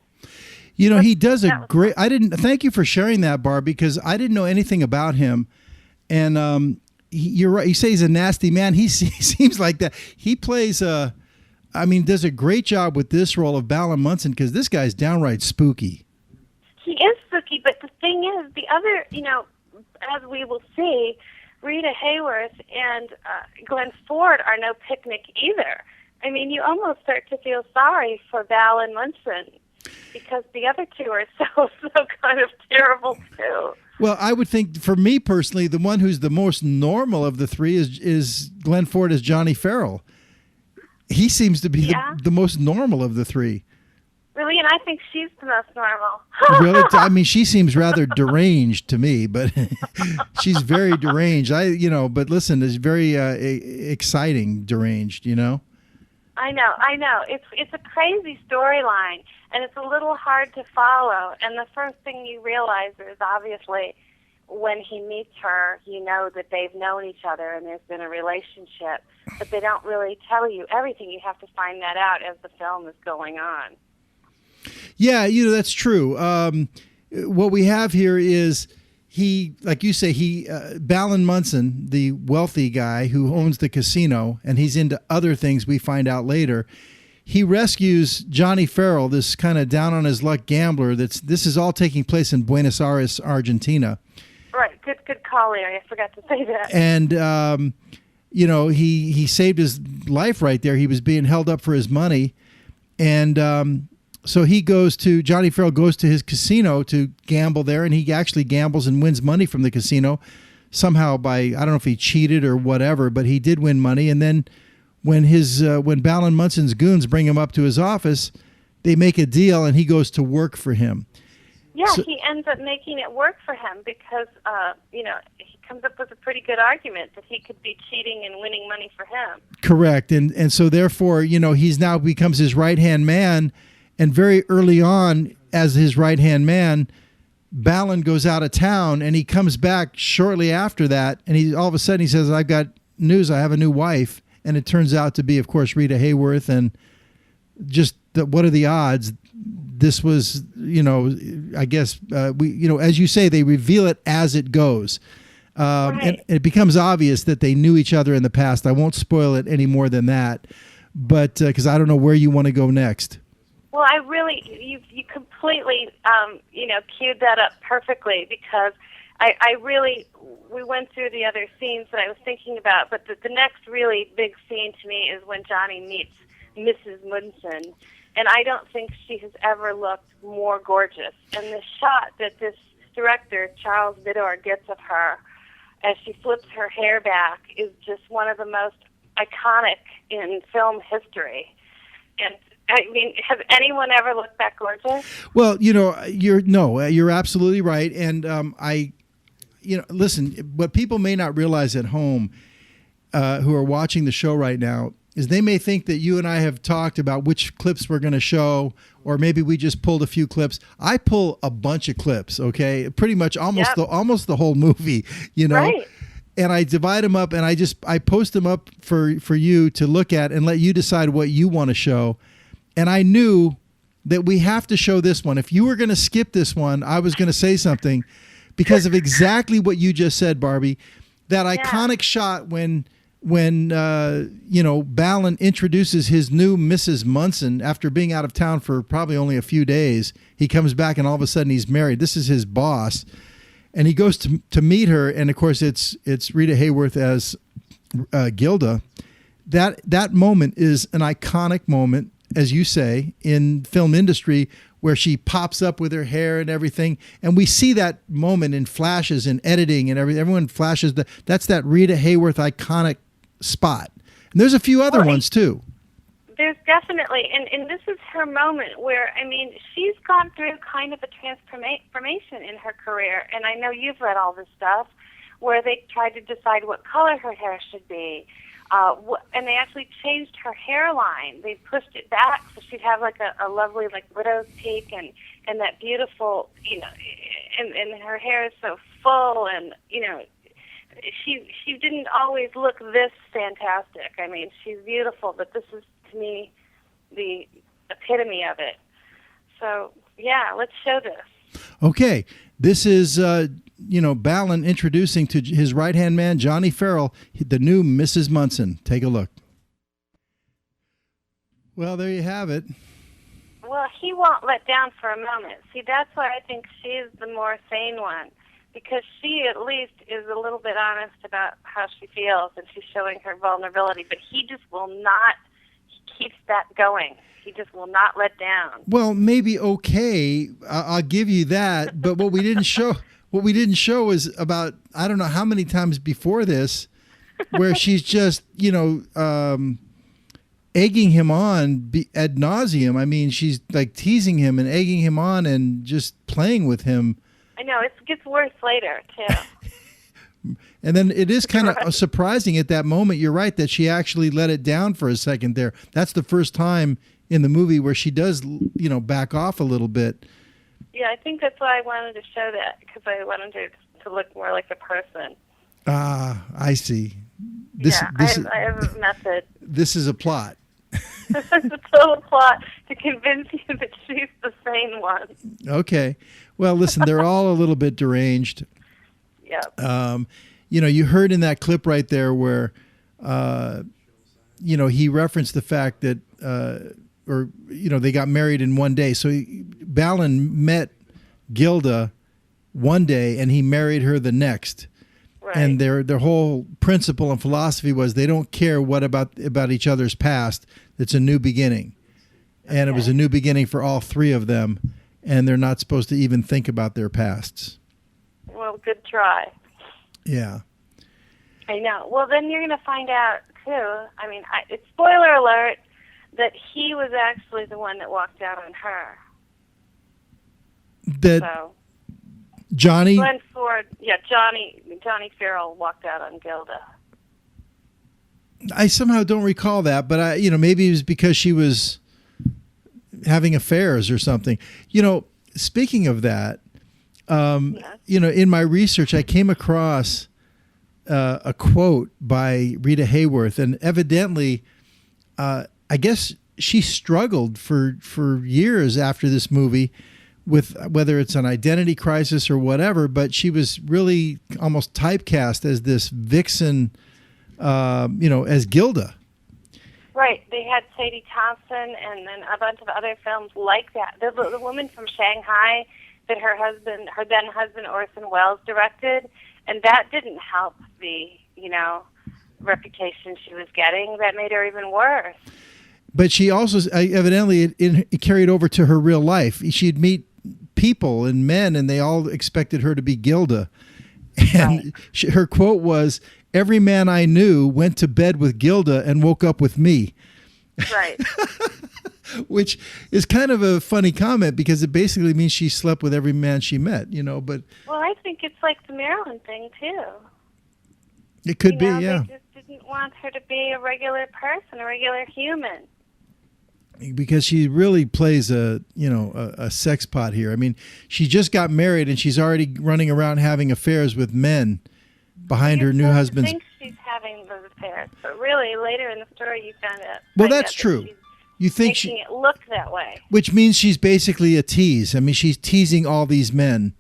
Speaker 2: He does a great. Thank you for sharing that, Barb, because I didn't know anything about him, and you're right. You say he's a nasty man. He seems like that. He plays does a great job with this role of Balin Munson because this guy's downright spooky.
Speaker 11: He is spooky, but the thing is, the other, as we will see, Rita Hayworth and Glenn Ford are no picnic either. I mean, you almost start to feel sorry for Balin Munson because the other two are so kind of terrible too.
Speaker 2: Well, I would think, for me personally, the one who's the most normal of the three is Glenn Ford as Johnny Farrell. He seems to be the most normal of the three.
Speaker 11: Really? And I think she's the most normal.
Speaker 2: Really? I mean, she seems rather deranged to me, but she's very deranged. But listen, it's very exciting deranged,
Speaker 11: I know. It's a crazy storyline, and it's a little hard to follow. And the first thing you realize is, obviously, when he meets her, you know that they've known each other and there's been a relationship. But they don't really tell you everything. You have to find that out as the film is going on.
Speaker 2: Yeah, that's true. What we have here is he, like you say, Balin Munson, the wealthy guy who owns the casino, and he's into other things we find out later. He rescues Johnny Farrell, this kind of down on his luck gambler. This is all taking place in Buenos Aires, Argentina.
Speaker 11: Right. Good call, Larry. I forgot to say that.
Speaker 2: And he saved his life right there. He was being held up for his money, and so Johnny Farrell goes to his casino to gamble there, and he actually gambles and wins money from the casino somehow I don't know if he cheated or whatever, but he did win money. And then when Balin Munson's goons bring him up to his office, they make a deal and he goes to work for him.
Speaker 11: Yeah, so he ends up making it work for him because, he comes up with a pretty good argument that he could be cheating and winning money for him.
Speaker 2: Correct. And so therefore, he's now becomes his right-hand man. And very early on, as his right-hand man, Balin goes out of town, and he comes back shortly after that, and all of a sudden he says, "I've got news. I have a new wife," and it turns out to be, of course, Rita Hayworth. And just what are the odds? This was, I guess as you say, they reveal it as it goes, right. And it becomes obvious that they knew each other in the past. I won't spoil it any more than that, but because I don't know where you want to go next.
Speaker 11: Well, you completely, queued that up perfectly because we went through the other scenes that I was thinking about, but the next really big scene to me is when Johnny meets Mrs. Munson, and I don't think she has ever looked more gorgeous. And the shot that this director, Charles Vidor, gets of her as she flips her hair back is just one of the most iconic in film history. And I mean, has anyone ever looked that gorgeous?
Speaker 2: Well, you're absolutely right. And listen, what people may not realize at home who are watching the show right now is they may think that you and I have talked about which clips we're going to show, or maybe we just pulled a few clips. I pull a bunch of clips, okay? Pretty much almost the whole movie,
Speaker 11: Right.
Speaker 2: And I divide them up and I post them up for you to look at and let you decide what you want to show. And I knew that we have to show this one. If you were going to skip this one, I was going to say something because of exactly what you just said, Barbie. That iconic shot when when Balin introduces his new Mrs. Munson after being out of town for probably only a few days. He comes back and all of a sudden he's married. This is his boss, and he goes to meet her, and of course it's Rita Hayworth as Gilda. That moment is an iconic moment, as you say, in film industry, where she pops up with her hair and everything. And we see that moment in flashes in editing and everyone flashes. That's that Rita Hayworth iconic spot. And there's a few other ones too.
Speaker 11: There's definitely, and this is her moment where, I mean, she's gone through kind of a transformation in her career. And I know you've read all this stuff where they tried to decide what color her hair should be. And they actually changed her hairline. They pushed it back so she'd have like a lovely like widow's peak and that beautiful, and her hair is so full, and she didn't always look this fantastic. I mean, she's beautiful, but this is to me the epitome of it. So yeah, let's show this.
Speaker 2: Okay, this is Balin introducing to his right-hand man, Johnny Farrell, the new Mrs. Munson. Take a look. Well, there you have it.
Speaker 11: Well, he won't let down for a moment. See, that's why I think she's the more sane one, because she at least is a little bit honest about how she feels, and she's showing her vulnerability, but he just will not, he keeps that going. He just will not let down.
Speaker 2: Well, maybe okay, I'll give you that, but what we didn't show is about, I don't know how many times before this, where she's just, egging him on ad nauseum. I mean, she's like teasing him and egging him on and just playing with him.
Speaker 11: I know, it gets worse later, too.
Speaker 2: And then it is kind of surprising at that moment, you're right, that she actually let it down for a second there. That's the first time in the movie where she does, back off a little bit.
Speaker 11: Yeah, I think that's why I wanted to show that, because I wanted her to look more like a person.
Speaker 2: Ah, I see.
Speaker 11: I have a method.
Speaker 2: This is a plot.
Speaker 11: This is a total plot to convince you that she's the sane one.
Speaker 2: Okay. Well, listen, they're all a little bit deranged.
Speaker 11: Yep.
Speaker 2: You heard in that clip right there where, he referenced the fact that, they got married in one day. So Balin met Gilda one day and he married her the next. Right. And their whole principle and philosophy was they don't care what about each other's past. It's a new beginning. And it was a new beginning for all three of them. And they're not supposed to even think about their pasts.
Speaker 11: Well, good try.
Speaker 2: Yeah.
Speaker 11: I know. Well, then you're going to find out, too. I mean, it's spoiler alert that he was actually the one that walked out on her.
Speaker 2: Johnny?
Speaker 11: Glenn Ford, Johnny Farrell walked out on Gilda.
Speaker 2: I somehow don't recall that, but maybe it was because she was having affairs or something. Speaking of that, in my research, I came across a quote by Rita Hayworth, and evidently, I guess she struggled for years after this movie with whether it's an identity crisis or whatever, but she was really almost typecast as this vixen, as Gilda.
Speaker 11: Right. They had Sadie Thompson and then a bunch of other films like that. The woman from Shanghai that her then husband Orson Welles directed, and that didn't help the, reputation she was getting. That made her even worse.
Speaker 2: But she also, evidently, it carried over to her real life. She'd meet people and men, and they all expected her to be Gilda. And her quote was, "Every man I knew went to bed with Gilda and woke up with me."
Speaker 11: Right.
Speaker 2: Which is kind of a funny comment because it basically means she slept with every man she met, but...
Speaker 11: Well, I think it's like the Marilyn thing, too.
Speaker 2: It could be, yeah.
Speaker 11: They just didn't want her to be a regular person, a regular human.
Speaker 2: Because she really plays a sex pot here. I mean, she just got married and she's already running around having affairs with men behind her new husband's...
Speaker 11: I think she's having those affairs, but really later in the story you found out...
Speaker 2: Well, that's true. You think
Speaker 11: making it look that way.
Speaker 2: Which means she's basically a tease. I mean, she's teasing all these men.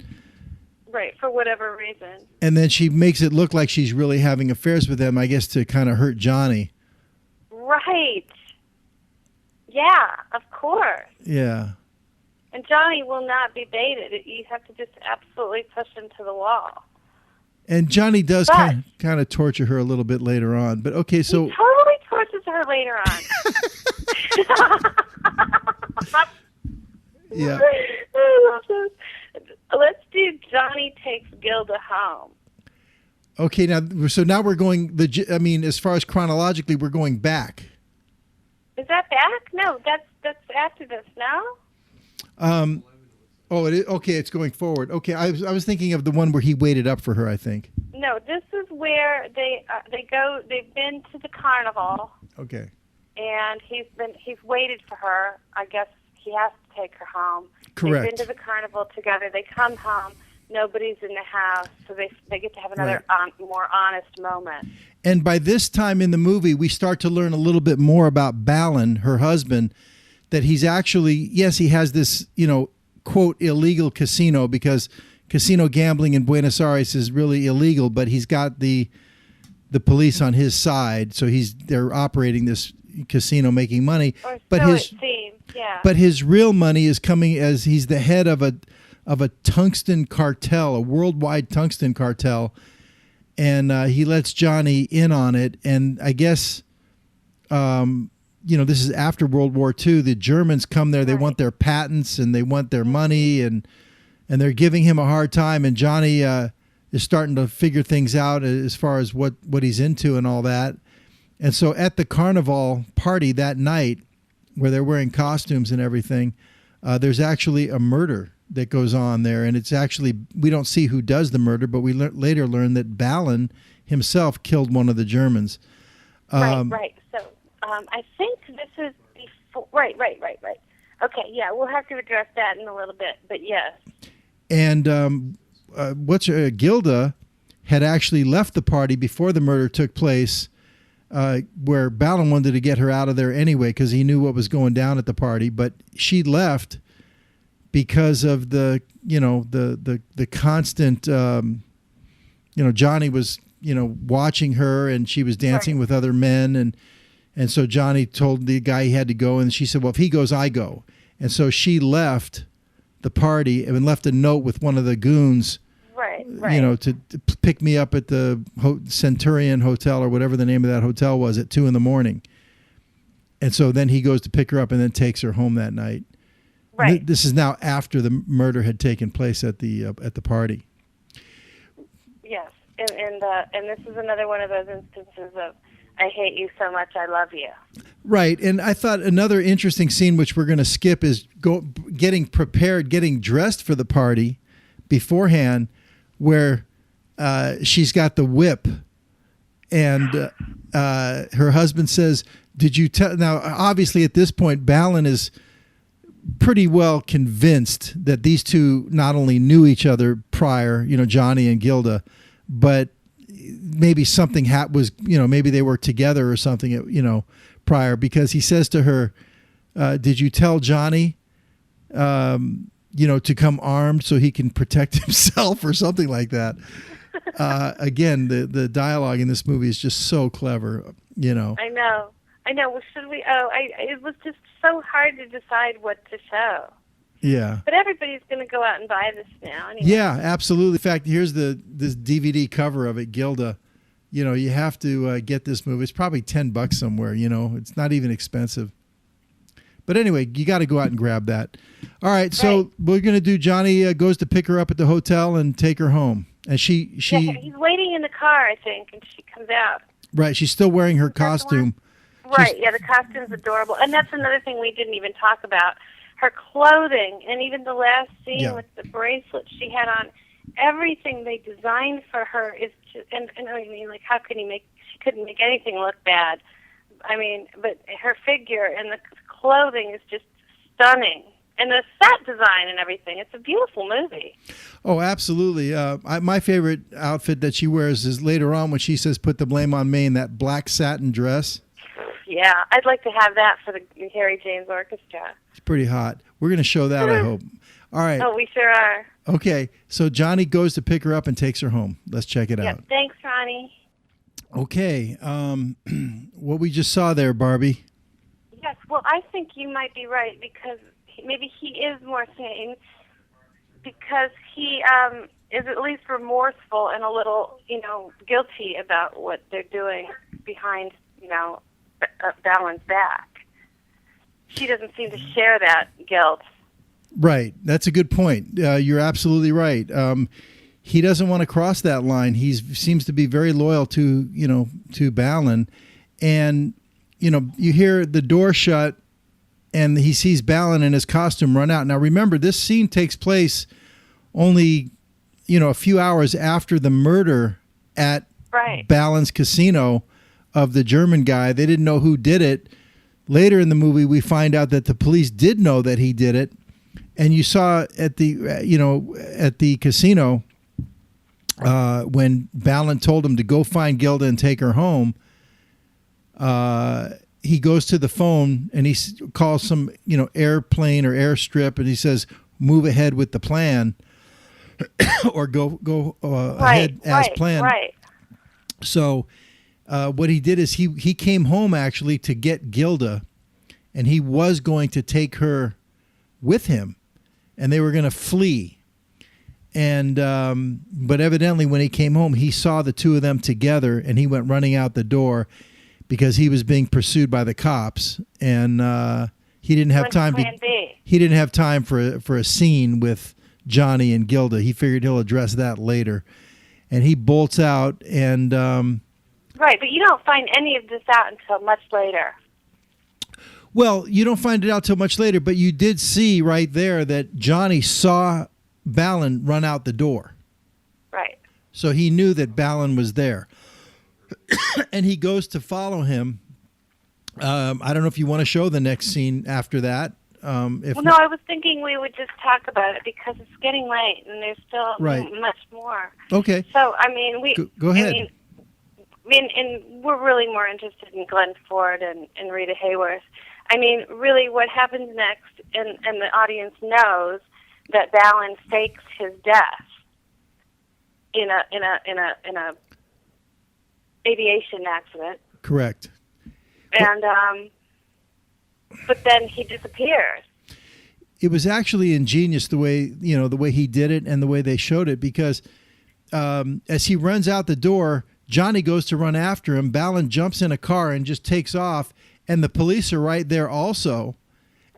Speaker 11: Right, for whatever reason.
Speaker 2: And then she makes it look like she's really having affairs with him, I guess, to kind of hurt Johnny.
Speaker 11: Right. Yeah, of course.
Speaker 2: Yeah.
Speaker 11: And Johnny will not be baited. You have to just absolutely push him to the wall.
Speaker 2: And Johnny does kind of torture her a little bit later on. But okay, so...
Speaker 11: He totally tortures her later on.
Speaker 2: Yeah.
Speaker 11: I love this. Let's do Johnny Takes Gilda Home.
Speaker 2: Okay, now we're going, as far as chronologically, we're going back.
Speaker 11: Is that back? No, that's after this, no?
Speaker 2: Okay, it's going forward. Okay, I was thinking of the one where he waited up for her, I think.
Speaker 11: No, this is where they've been to the carnival.
Speaker 2: Okay.
Speaker 11: And he's waited for her. I guess he has to take her home.
Speaker 2: Correct.
Speaker 11: They've been to the carnival together. They come home. Nobody's in the house, so they get to have another more honest moment.
Speaker 2: And by this time in the movie, we start to learn a little bit more about Balin, her husband, that he's actually, yes, he has this, quote, illegal casino, because casino gambling in Buenos Aires is really illegal, but he's got the police on his side, so they're operating this casino making money.
Speaker 11: Or
Speaker 2: but
Speaker 11: so
Speaker 2: his
Speaker 11: it seems, yeah.
Speaker 2: But his real money is coming as he's the head of a tungsten cartel, a worldwide tungsten cartel, and he lets Johnny in on it. And I guess, this is after World War II. The Germans come there; they want their patents and they want their money, and they're giving him a hard time. And Johnny is starting to figure things out as far as what he's into and all that. And so at the carnival party that night, where they're wearing costumes and everything, there's actually a murder that goes on there. And it's actually, we don't see who does the murder, but we later learn that Balin himself killed one of the Germans.
Speaker 11: Right. So I think this is before, right. Okay, yeah, we'll have to address that in a little bit, but yes.
Speaker 2: And Gilda had actually left the party before the murder took place, where Balin wanted to get her out of there anyway because he knew what was going down at the party. But she left because of the constant, Johnny was, watching her, and she was dancing with other men. And so Johnny told the guy he had to go, and she said, well, if he goes, I go. And so she left the party and left a note with one of the goons, to pick me up at the Centurion Hotel or whatever the name of that hotel was at 2 a.m. And so then he goes to pick her up and then takes her home that night. Right. This is now after the murder had taken place at the party.
Speaker 11: Yes, and this is another one of those instances of I hate you so much, I love you.
Speaker 2: Right, and I thought another interesting scene, which we're going to skip, is getting prepared, getting dressed for the party beforehand, where she's got the whip, and her husband says, did you tell? Now, obviously, at this point, Balin is pretty well convinced that these two not only knew each other prior, Johnny and Gilda, but maybe something was, maybe they were together or something, prior, because he says to her, did you tell Johnny, to come armed so he can protect himself or something like that? Again, the dialogue in this movie is just so clever,
Speaker 11: I know. Well, should we? It was just so hard to decide what to show.
Speaker 2: Yeah.
Speaker 11: But everybody's going to go out and buy this now. Anyway.
Speaker 2: Yeah, absolutely. In fact, here's this DVD cover of it, Gilda. You have to get this movie. It's probably $10 somewhere. It's not even expensive. But anyway, you got to go out and grab that. All right, so we're going to do Johnny goes to pick her up at the hotel and take her home, and she.
Speaker 11: Yeah, he's waiting in the car, I think, and she comes out.
Speaker 2: Right, she's still wearing her costume.
Speaker 11: Right, yeah, the costume's adorable. And that's another thing we didn't even talk about. Her clothing, and even the last scene with the bracelet she had on, everything they designed for her is just, and I mean, like, how could she couldn't make anything look bad. I mean, but her figure and the clothing is just stunning. And the set design and everything. It's a beautiful movie.
Speaker 2: Oh, absolutely. My favorite outfit that she wears is later on when she says, put the blame on me, in that black satin dress.
Speaker 11: Yeah, I'd like to have that for the Harry James Orchestra.
Speaker 2: It's pretty hot. We're going to show that, I hope. All right.
Speaker 12: Oh, we sure are.
Speaker 2: Okay. So Johnny goes to pick her up and takes her home. Let's check it out.
Speaker 12: Thanks, Ronnie.
Speaker 2: Okay. What we just saw there, Barbie.
Speaker 12: Yes, well, I think you might be right because maybe he is more sane because he is at least remorseful and a little, guilty about what they're doing behind, Ballin's back. She doesn't seem to share that guilt.
Speaker 2: Right. That's a good point. You're absolutely right. He doesn't want to cross that line. He seems to be very loyal to Ballin. And, you hear the door shut and he sees Ballin in his costume run out. Now, remember, this scene takes place only, a few hours after the murder at Ballin's casino of the German guy. They didn't know who did it. Later in the movie, we find out that the police did know that he did it. And you saw at the casino when Ballin told him to go find Gilda and take her home, he goes to the phone and he calls some, airplane or airstrip, and he says, "Move ahead with the plan," or go ahead as planned.
Speaker 12: Right.
Speaker 2: So what he did is he came home actually to get Gilda, and he was going to take her with him, and they were going to flee. And but evidently when he came home, he saw the two of them together, and he went running out the door because he was being pursued by the cops, and he didn't have time for a scene with Johnny and Gilda. He figured he'll address that later, and he bolts out. And
Speaker 12: right, but you don't find any of this out until much later.
Speaker 2: Well, you don't find it out till much later, but you did see right there that Johnny saw Ballin run out the door.
Speaker 12: Right.
Speaker 2: So he knew that Ballin was there. And he goes to follow him. I don't know if you want to show the next scene after that.
Speaker 12: No, I was thinking we would just talk about it because it's getting late and there's still much more.
Speaker 2: Okay.
Speaker 12: So, I mean,
Speaker 2: Go ahead.
Speaker 12: And we're really more interested in Glenn Ford and Rita Hayworth. I mean, really what happens next, and the audience knows that Ballin fakes his death in a aviation accident.
Speaker 2: Correct.
Speaker 12: And but then he disappears.
Speaker 2: It was actually ingenious the way he did it and the way they showed it, because as he runs out the door, Johnny goes to run after him. Ballin jumps in a car and just takes off, and the police are right there also.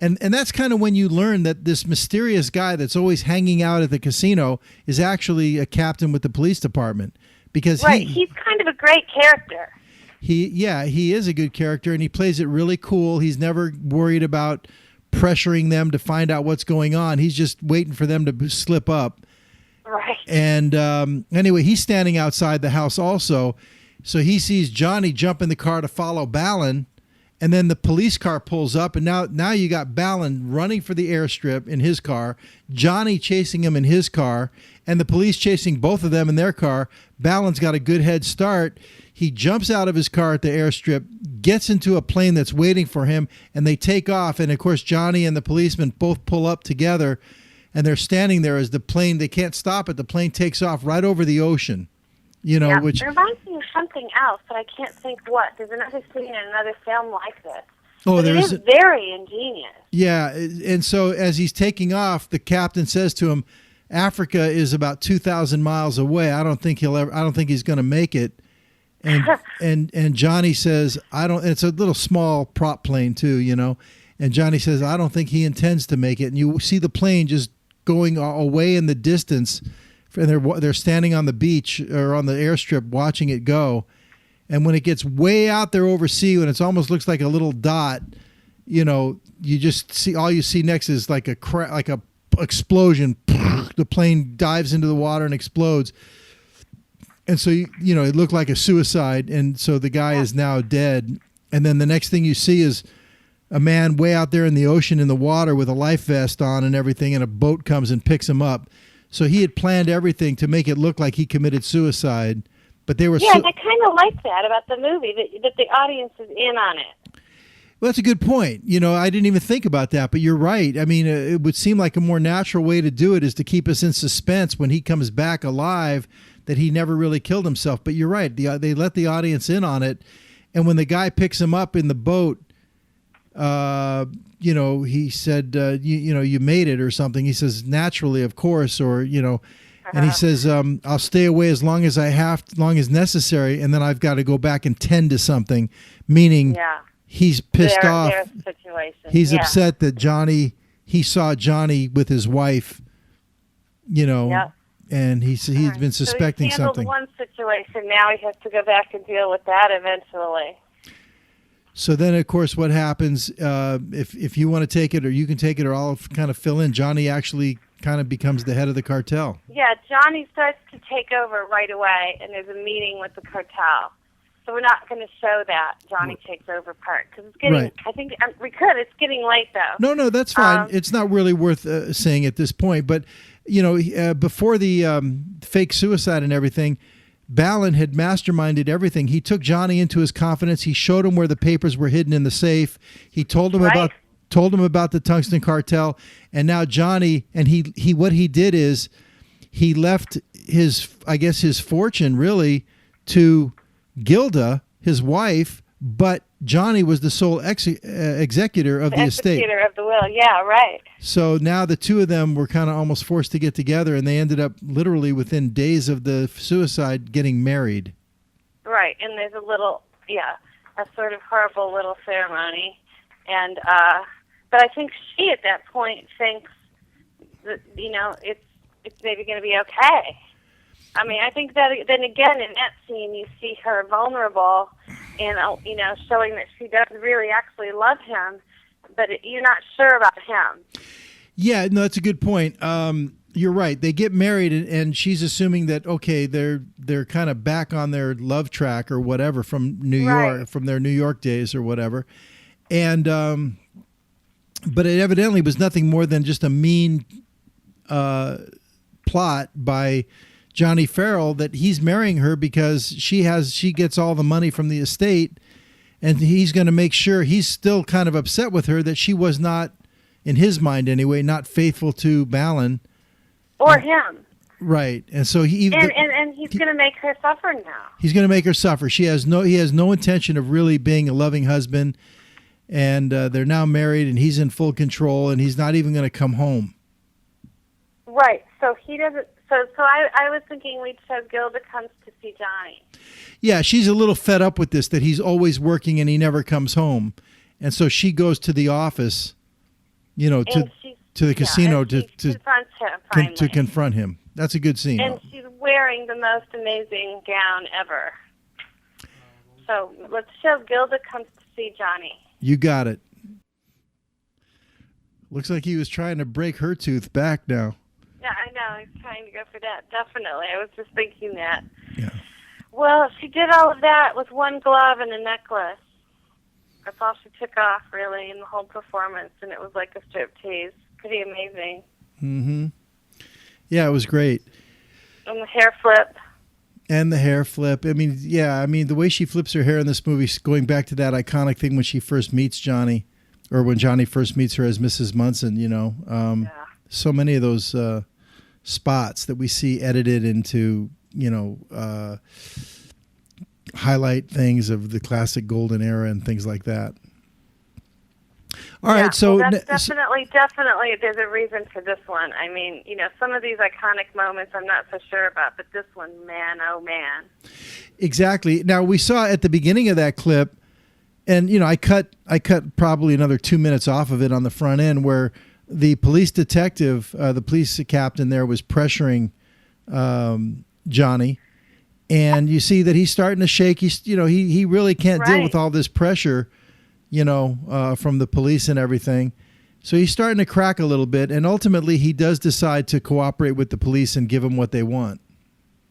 Speaker 2: And that's kind of when you learn that this mysterious guy that's always hanging out at the casino is actually a captain with the police department. Because
Speaker 12: he's kind of a great character.
Speaker 2: He is a good character, and he plays it really cool. He's never worried about pressuring them to find out what's going on. He's just waiting for them to slip up.
Speaker 12: Right.
Speaker 2: And anyway, he's standing outside the house also. So he sees Johnny jump in the car to follow Ballin, and then the police car pulls up, and now you got Ballin running for the airstrip in his car, Johnny chasing him in his car, and the police chasing both of them in their car. Ballin's got a good head start. He jumps out of his car at the airstrip, gets into a plane that's waiting for him, and they take off. And, of course, Johnny and the policeman both pull up together, and they're standing there as the plane, they can't stop it. The plane takes off right over the ocean, which...
Speaker 12: It reminds me of something else, but I can't think what. There's another scene in another film like this.
Speaker 2: Oh,
Speaker 12: but it is very ingenious. Yeah,
Speaker 2: and so as he's taking off, the captain says to him, Africa is about 2,000 miles away. I don't think he's going to make it. And Johnny says, it's a little small prop plane too, and Johnny says, I don't think he intends to make it. And you see the plane just going away in the distance, and they're standing on the beach or on the airstrip watching it go. And when it gets way out there over sea, when it almost looks like a little dot, you just see, all you see next is like a explosion. The plane dives into the water and explodes. And so, it looked like a suicide. And so the guy is now dead. And then the next thing you see is a man way out there in the ocean in the water with a life vest on and everything. And a boat comes and picks him up. So he had planned everything to make it look like he committed suicide. But they were...
Speaker 12: Yeah, and I kind of like that about the movie, that the audience is in on it.
Speaker 2: Well, that's a good point. You know, I didn't even think about that, but you're right. I mean, it would seem like a more natural way to do it is to keep us in suspense when he comes back alive that he never really killed himself. But you're right. They let the audience in on it. And when the guy picks him up in the boat, you know, he said, you know, you made it or something. He says, naturally, of course, or, you know, and he says, I'll stay away as long as long as necessary. And then I've got to go back and tend to something, meaning he's pissed off.
Speaker 12: Their situation.
Speaker 2: He's upset that he saw Johnny with his wife, you know, and he's been suspecting
Speaker 12: so he's handled
Speaker 2: something.
Speaker 12: One situation, now he has to go back and deal with that eventually.
Speaker 2: So then, of course, what happens, if you want to take it or you can take it or I'll kind of fill in, Johnny actually kind of becomes the head of the cartel.
Speaker 12: Yeah, Johnny starts to take over right away, and there's a meeting with the cartel. So we're not going to show that Johnny takes over part because it's getting.
Speaker 2: Right.
Speaker 12: I think we could. It's getting late though.
Speaker 2: No, that's fine. It's not really worth saying at this point. But you know, before the fake suicide and everything, Balin had masterminded everything. He took Johnny into his confidence. He showed him where the papers were hidden in the safe. He told him about the tungsten cartel. And now Johnny and he what he did is he left his fortune really to Gilda, his wife, but Johnny was the sole executor of the estate.
Speaker 12: Executor of the will, yeah, right.
Speaker 2: So now the two of them were kind of almost forced to get together, and they ended up literally within days of the suicide getting married.
Speaker 12: Right, and there's a little, a sort of horrible little ceremony. And, but I think she at that point thinks that, you know, it's maybe going to be okay. I mean, I think that then again in that scene you see her vulnerable and, you know, showing that she does really actually love him, but you're not sure about him.
Speaker 2: Yeah, no, that's a good point. You're right. They get married and she's assuming that, okay, they're kind of back on their love track or whatever from New York, from their New York days or whatever. And, but it evidently was nothing more than just a mean plot by Johnny Farrell that he's marrying her because she gets all the money from the estate, and he's going to make sure he's still kind of upset with her that she was not, in his mind anyway, not faithful to Balin
Speaker 12: or him.
Speaker 2: Right, and so he's
Speaker 12: going to make her suffer now.
Speaker 2: He's going to make her suffer. He has no intention of really being a loving husband, and they're now married, and he's in full control, and he's not even going to come home.
Speaker 12: Right. So he doesn't. So I was thinking we'd show Gilda comes to see Johnny.
Speaker 2: Yeah, she's a little fed up with this, that he's always working and he never comes home. And so she goes to the office, you know, to the casino to
Speaker 12: confronts him,
Speaker 2: to confront him. That's a good scene.
Speaker 12: And she's wearing the most amazing gown ever. So let's show Gilda comes to see Johnny.
Speaker 2: You got it. Looks like he was trying to break her tooth back now.
Speaker 12: Yeah, I know. He's trying to go for that. Definitely. I was just thinking that.
Speaker 2: Yeah.
Speaker 12: Well, she did all of that with one glove and a necklace. That's all she took off, really, in the whole performance, and it was like a striptease. Pretty amazing.
Speaker 2: Mm-hmm. Yeah, it was great.
Speaker 12: And the hair flip.
Speaker 2: And the hair flip. I mean, the way she flips her hair in this movie, going back to that iconic thing when she first meets Johnny, or when Johnny first meets her as Mrs. Munson, you know. So many of those spots that we see edited into, you know, highlight things of the classic golden era and things like that. All right, so
Speaker 12: well, that's definitely there's a reason for this one. I mean, you know, some of these iconic moments I'm not so sure about, but this one, man, oh man.
Speaker 2: Exactly. Now we saw at the beginning of that clip, and you know, I cut probably another 2 minutes off of it on the front end where the police detective, the police captain there was pressuring Johnny, and you see that he's starting to shake. He really can't deal with all this pressure, you know, from the police and everything. So he's starting to crack a little bit, and ultimately he does decide to cooperate with the police and give them what they want.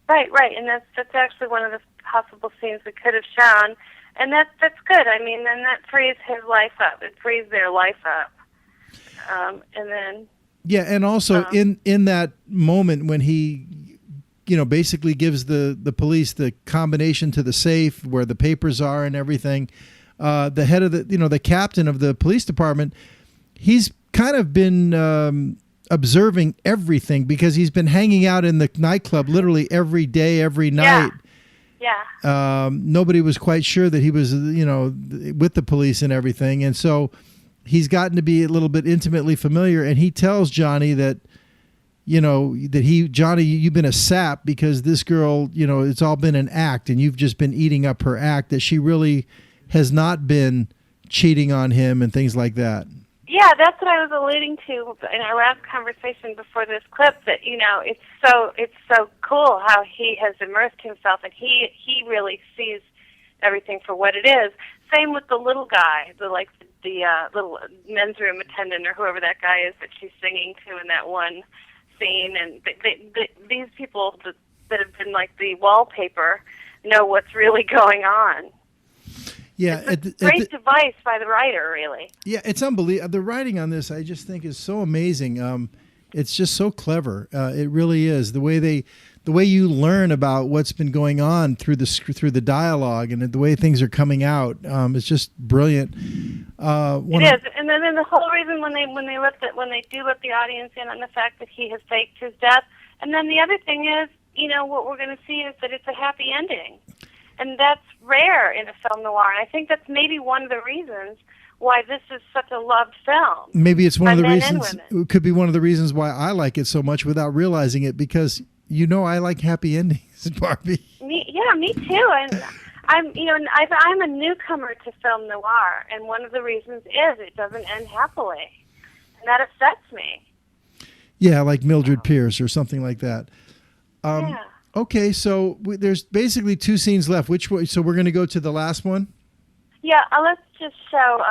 Speaker 12: Right, and that's actually one of the possible scenes we could have shown, and that's good. I mean, then that frees his life up. It frees their life up. And then
Speaker 2: and also in that moment when he, you know, basically gives the police the combination to the safe where the papers are and everything, the head of the captain of the police department, he's kind of been observing everything because he's been hanging out in the nightclub literally every day, every night.
Speaker 12: Yeah.
Speaker 2: Nobody was quite sure that he was, with the police and everything. And so he's gotten to be a little bit intimately familiar. And he tells Johnny that, Johnny, you've been a sap because this girl, it's all been an act and you've just been eating up her act, that she really has not been cheating on him and things like that.
Speaker 12: Yeah, that's what I was alluding to in our last conversation before this clip, that, it's so cool how he has immersed himself and he really sees everything for what it is. Same with the little guy, the little men's room attendant or whoever that guy is that she's singing to in that one scene. And these people that have been like the wallpaper know what's really going on.
Speaker 2: Yeah,
Speaker 12: it's a great device by the writer, really.
Speaker 2: Yeah, it's unbelievable. The writing on this, I just think, is so amazing. It's just so clever. It really is. The way you learn about what's been going on through the dialogue and the way things are coming out, is just brilliant.
Speaker 12: It is, and then the whole reason when they do let the audience in on the fact that he has faked his death, and then the other thing is, what we're going to see is that it's a happy ending. And that's rare in a film noir. And I think that's maybe one of the reasons why this is such a loved film.
Speaker 2: Maybe it's one of the reasons. It could be one of the reasons why I like it so much without realizing it, because I like happy endings, Barbie.
Speaker 12: Me too. And I'm a newcomer to film noir, and one of the reasons is it doesn't end happily, and that upsets me.
Speaker 2: Yeah, like Mildred Pierce or something like that.
Speaker 12: Yeah.
Speaker 2: Okay, so there's basically 2 scenes left. Which way? So we're going to go to the last one?
Speaker 12: Yeah, let's just show,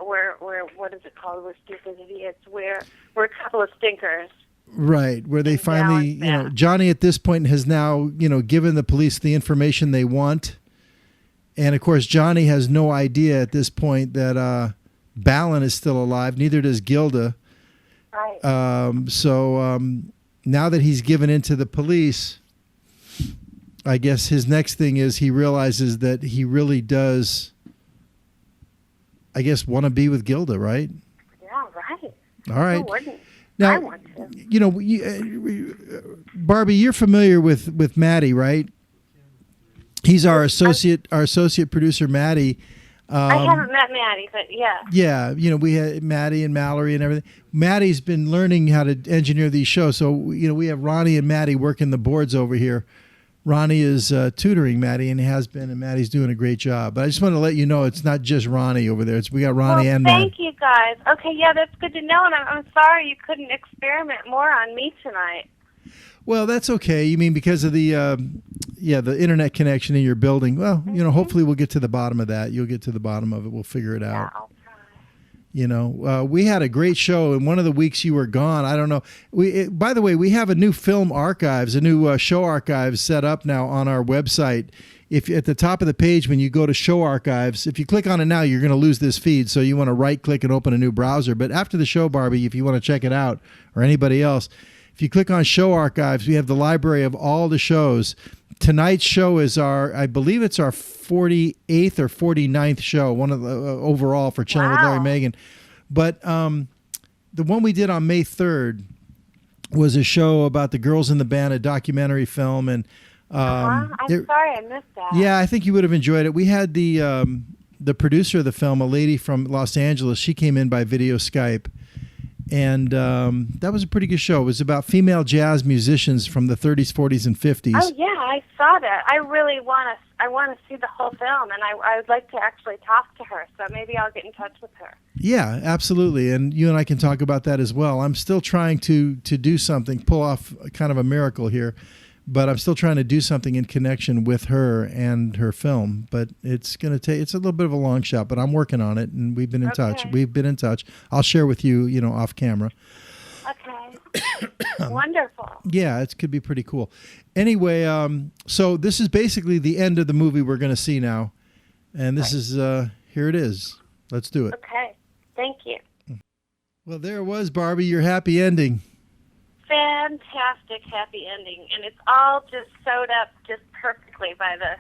Speaker 12: we're what is it called? We're stupid idiots. We're a couple of stinkers.
Speaker 2: Right, where they finally, Johnny at this point has now, given the police the information they want. And, of course, Johnny has no idea at this point that Balin is still alive. Neither does Gilda.
Speaker 12: Right.
Speaker 2: Now that he's given in to the police, I guess his next thing is he realizes that he really does, I guess, want to be with Gilda, right?
Speaker 12: Yeah, right.
Speaker 2: All right.
Speaker 12: Who wouldn't?
Speaker 2: Now,
Speaker 12: I want to.
Speaker 2: Barbie, you're familiar with Maddie, right? He's our associate producer, Maddie.
Speaker 12: I haven't met Maddie, but yeah.
Speaker 2: Yeah, we had Maddie and Mallory and everything. Maddie's been learning how to engineer these shows. So, we have Ronnie and Maddie working the boards over here. Ronnie is tutoring Maddie and has been, and Maddie's doing a great job. But I just want to let you know it's not just Ronnie over there. We got Ronnie and Maddie.
Speaker 12: Thank you, guys. Okay, yeah, that's good to know. And I'm sorry you couldn't experiment more on me tonight.
Speaker 2: Well, that's okay. You mean because of the internet connection in your building? Well, hopefully we'll get to the bottom of that. You'll get to the bottom of it. We'll figure it out.
Speaker 12: I'll try.
Speaker 2: We had a great show, and one of the weeks you were gone, I don't know. By the way, we have a new film archives, a new show archives set up now on our website. If at the top of the page, when you go to show archives, if you click on it now, you're going to lose this feed. So you want to right click and open a new browser. But after the show, Barbie, if you want to check it out, or anybody else, if you click on show archives, we have the library of all the shows. Tonight's show is I believe it's our 48th or 49th show, one of the overall for Chilling with Larry Megan. But the one we did on May 3rd was a show about the girls in the band, a documentary film. And
Speaker 12: I'm sorry I missed that.
Speaker 2: Yeah, I think you would have enjoyed it. We had the producer of the film, a lady from Los Angeles. She came in by video Skype. And that was a pretty good show. It was about female jazz musicians from the 30s, 40s, and 50s.
Speaker 12: Oh, yeah, I saw that. I really want to see the whole film, and I would like to actually talk to her, so maybe I'll get in touch with her.
Speaker 2: Yeah, absolutely. And you and I can talk about that as well. I'm still trying to do something, pull off kind of a miracle here, but I'm still trying to do something in connection with her and her film. But it's going to take, it's a little bit of a long shot, but I'm working on it, and we've been in touch. We've been in touch. I'll share with you, off camera.
Speaker 12: Okay. Wonderful.
Speaker 2: Yeah, it could be pretty cool. Anyway, so this is basically the end of the movie we're going to see now. And this is, here it is. Let's do it.
Speaker 12: Okay. Thank you.
Speaker 2: Well, there it was, Barbie, your happy ending.
Speaker 12: fantastic happy ending, and it's all just sewed up just perfectly by the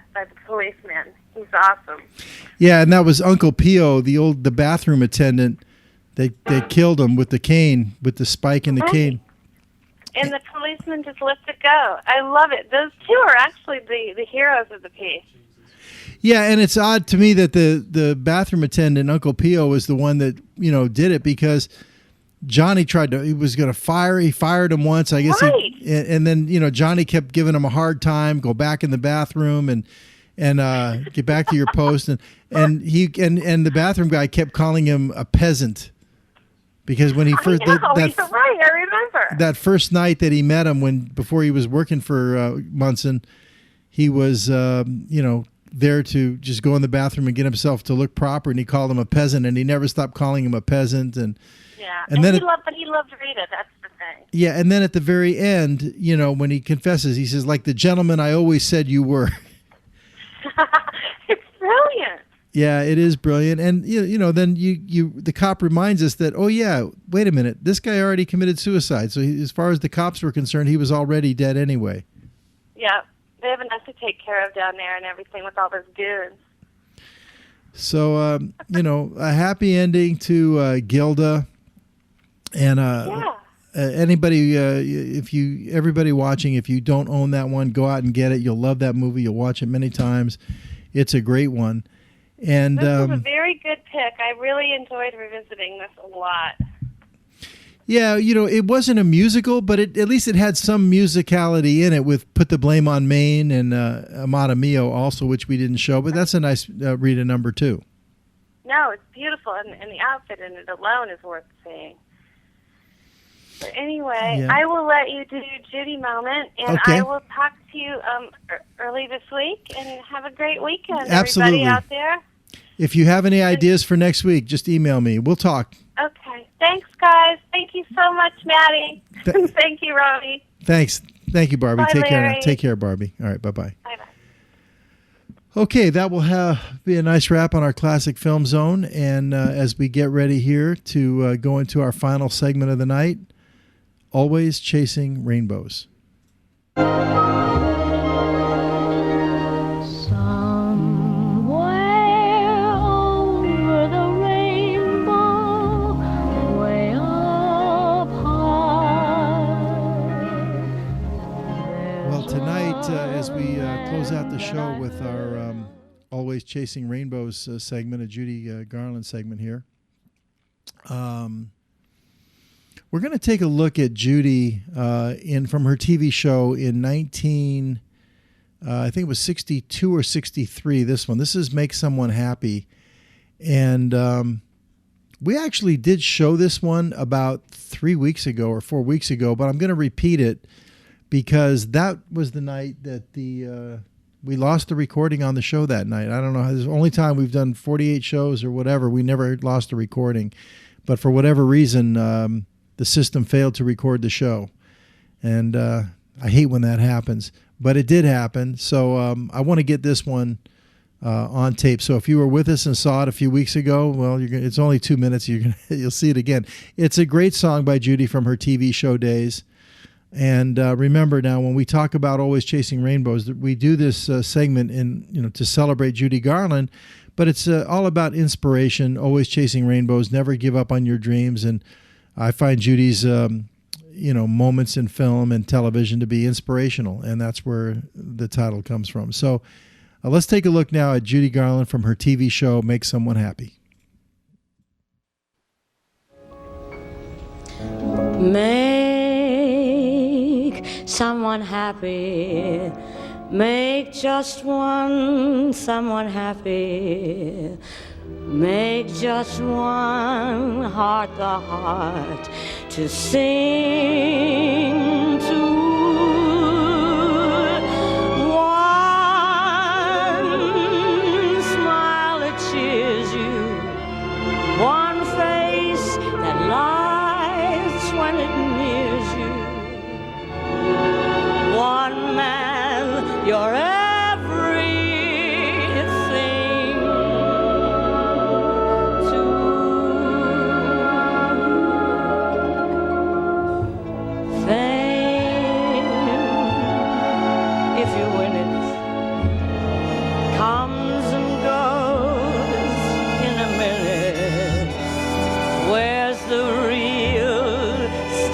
Speaker 12: policeman. He's awesome.
Speaker 2: Yeah, and that was Uncle Pio, the bathroom attendant. They killed him with the cane, with the spike in the cane.
Speaker 12: And the policeman just lets it go. I love it. Those two are actually the heroes of the piece.
Speaker 2: Yeah, and it's odd to me that the bathroom attendant, Uncle Pio, was the one that, did it, because Johnny he was going to he fired him once, I guess.
Speaker 12: Right.
Speaker 2: And then, Johnny kept giving him a hard time, go back in the bathroom and get back to your post. And the bathroom guy kept calling him a peasant. Because when he first
Speaker 12: you're right, I remember
Speaker 2: that first night that he met him, before he was working for Munson, he was there to just go in the bathroom and get himself to look proper, and he called him a peasant, and he never stopped calling him a peasant. And then
Speaker 12: he loved Rita. That's the thing.
Speaker 2: Yeah, and then at the very end, when he confesses, he says, "Like the gentleman I always said you were."
Speaker 12: It's brilliant.
Speaker 2: Yeah, it is brilliant. And then the cop reminds us that, oh yeah, wait a minute, this guy already committed suicide. So as far as the cops were concerned, he was already dead anyway.
Speaker 12: Yeah, they have enough to take care of down there and everything with all those goons.
Speaker 2: So a happy ending to Gilda, and anybody, everybody watching, if you don't own that one, go out and get it. You'll love that movie. You'll watch it many times. It's a great one. And
Speaker 12: this was a very good pick. I really enjoyed revisiting this a lot.
Speaker 2: Yeah, it wasn't a musical, but at least it had some musicality in it with Put the Blame on Maine and Amata Mio also, which we didn't show, but that's a nice Rita number too.
Speaker 12: No, it's beautiful, and the outfit in it alone is worth seeing. But anyway,
Speaker 2: Yeah.
Speaker 12: I will let you do Judy moment, and
Speaker 2: Okay.
Speaker 12: I will talk to you early this week, and have a great weekend,
Speaker 2: Absolutely.
Speaker 12: everybody out there.
Speaker 2: If you have any ideas for next week, just email me. We'll talk.
Speaker 12: Okay. Thanks, guys. Thank you so much, Maddie. Thank you, Robbie.
Speaker 2: Thanks. Thank you, Barbie.
Speaker 12: Bye,
Speaker 2: Take care now.
Speaker 12: Larry.
Speaker 2: Take care, Barbie. All right, bye-bye.
Speaker 12: Bye-bye.
Speaker 2: Okay, that will be a nice wrap on our Classic Film Zone. And as we get ready here to go into our final segment of the night, Always Chasing Rainbows. As we close out the show with our Always Chasing Rainbows segment, a Judy Garland segment here, we're going to take a look at Judy from her TV show in I think it was 62 or 63, this one. This is Make Someone Happy. And we actually did show this one about 3 weeks ago or 4 weeks ago, but I'm going to repeat it, because that was the night that we lost the recording on the show that night. I don't know. It's the only time we've done 48 shows or whatever. We never lost the recording. But for whatever reason, the system failed to record the show. And I hate when that happens. But it did happen. So I want to get this one on tape. So if you were with us and saw it a few weeks ago, well, it's only 2 minutes. You'll see it again. It's a great song by Judy from her TV show days. And remember now, when we talk about Always Chasing Rainbows, we do this segment to celebrate Judy Garland, but it's all about inspiration, always chasing rainbows, never give up on your dreams. And I find Judy's moments in film and television to be inspirational, and that's where the title comes from. So let's take a look now at Judy Garland from her TV show Make Someone Happy.
Speaker 13: Make someone happy. Make just one someone happy. Make just one heart the heart to sing to. One smile that cheers you. One face that lights when it nears you. One man, you're everything to.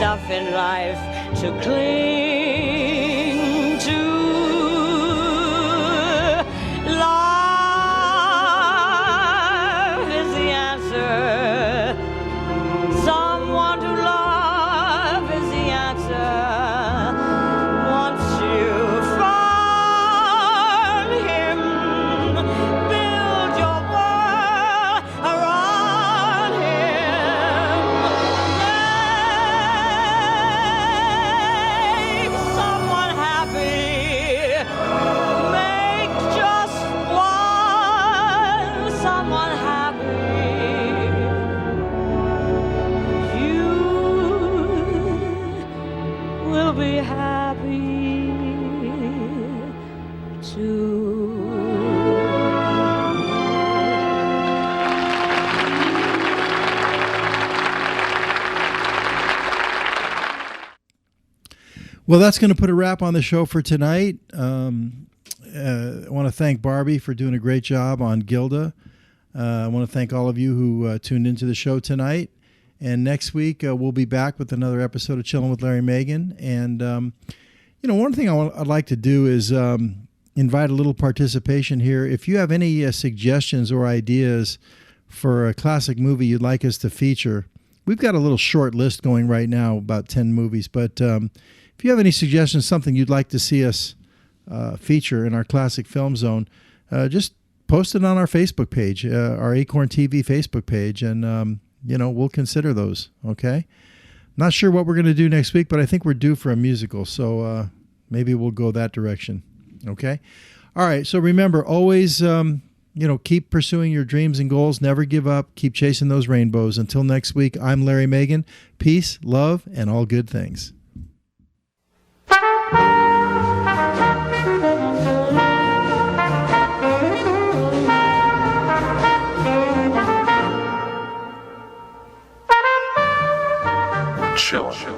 Speaker 13: enough in life to cling to. Love is the answer. Someone to love is the answer. Once you find him, build your world around him. Make someone happy. Make just one someone happy. You will be happy too.
Speaker 2: Well, that's going to put a wrap on the show for tonight. I want to thank Barbie for doing a great job on Gilda. I want to thank all of you who tuned into the show tonight. And next week, we'll be back with another episode of Chilling with Larry Megan. And, one thing I'd like to do is invite a little participation here. If you have any suggestions or ideas for a classic movie you'd like us to feature, we've got a little short list going right now, about 10 movies. But if you have any suggestions, something you'd like to see us feature in our Classic Film Zone, just post it on our Facebook page, our Acorn TV Facebook page, and, we'll consider those, okay? Not sure what we're going to do next week, but I think we're due for a musical, so maybe we'll go that direction, okay? All right, so remember, always, keep pursuing your dreams and goals. Never give up. Keep chasing those rainbows. Until next week, I'm Larry Megan. Peace, love, and all good things.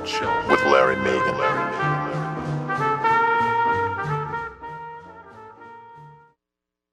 Speaker 1: Chill with Larry Megan.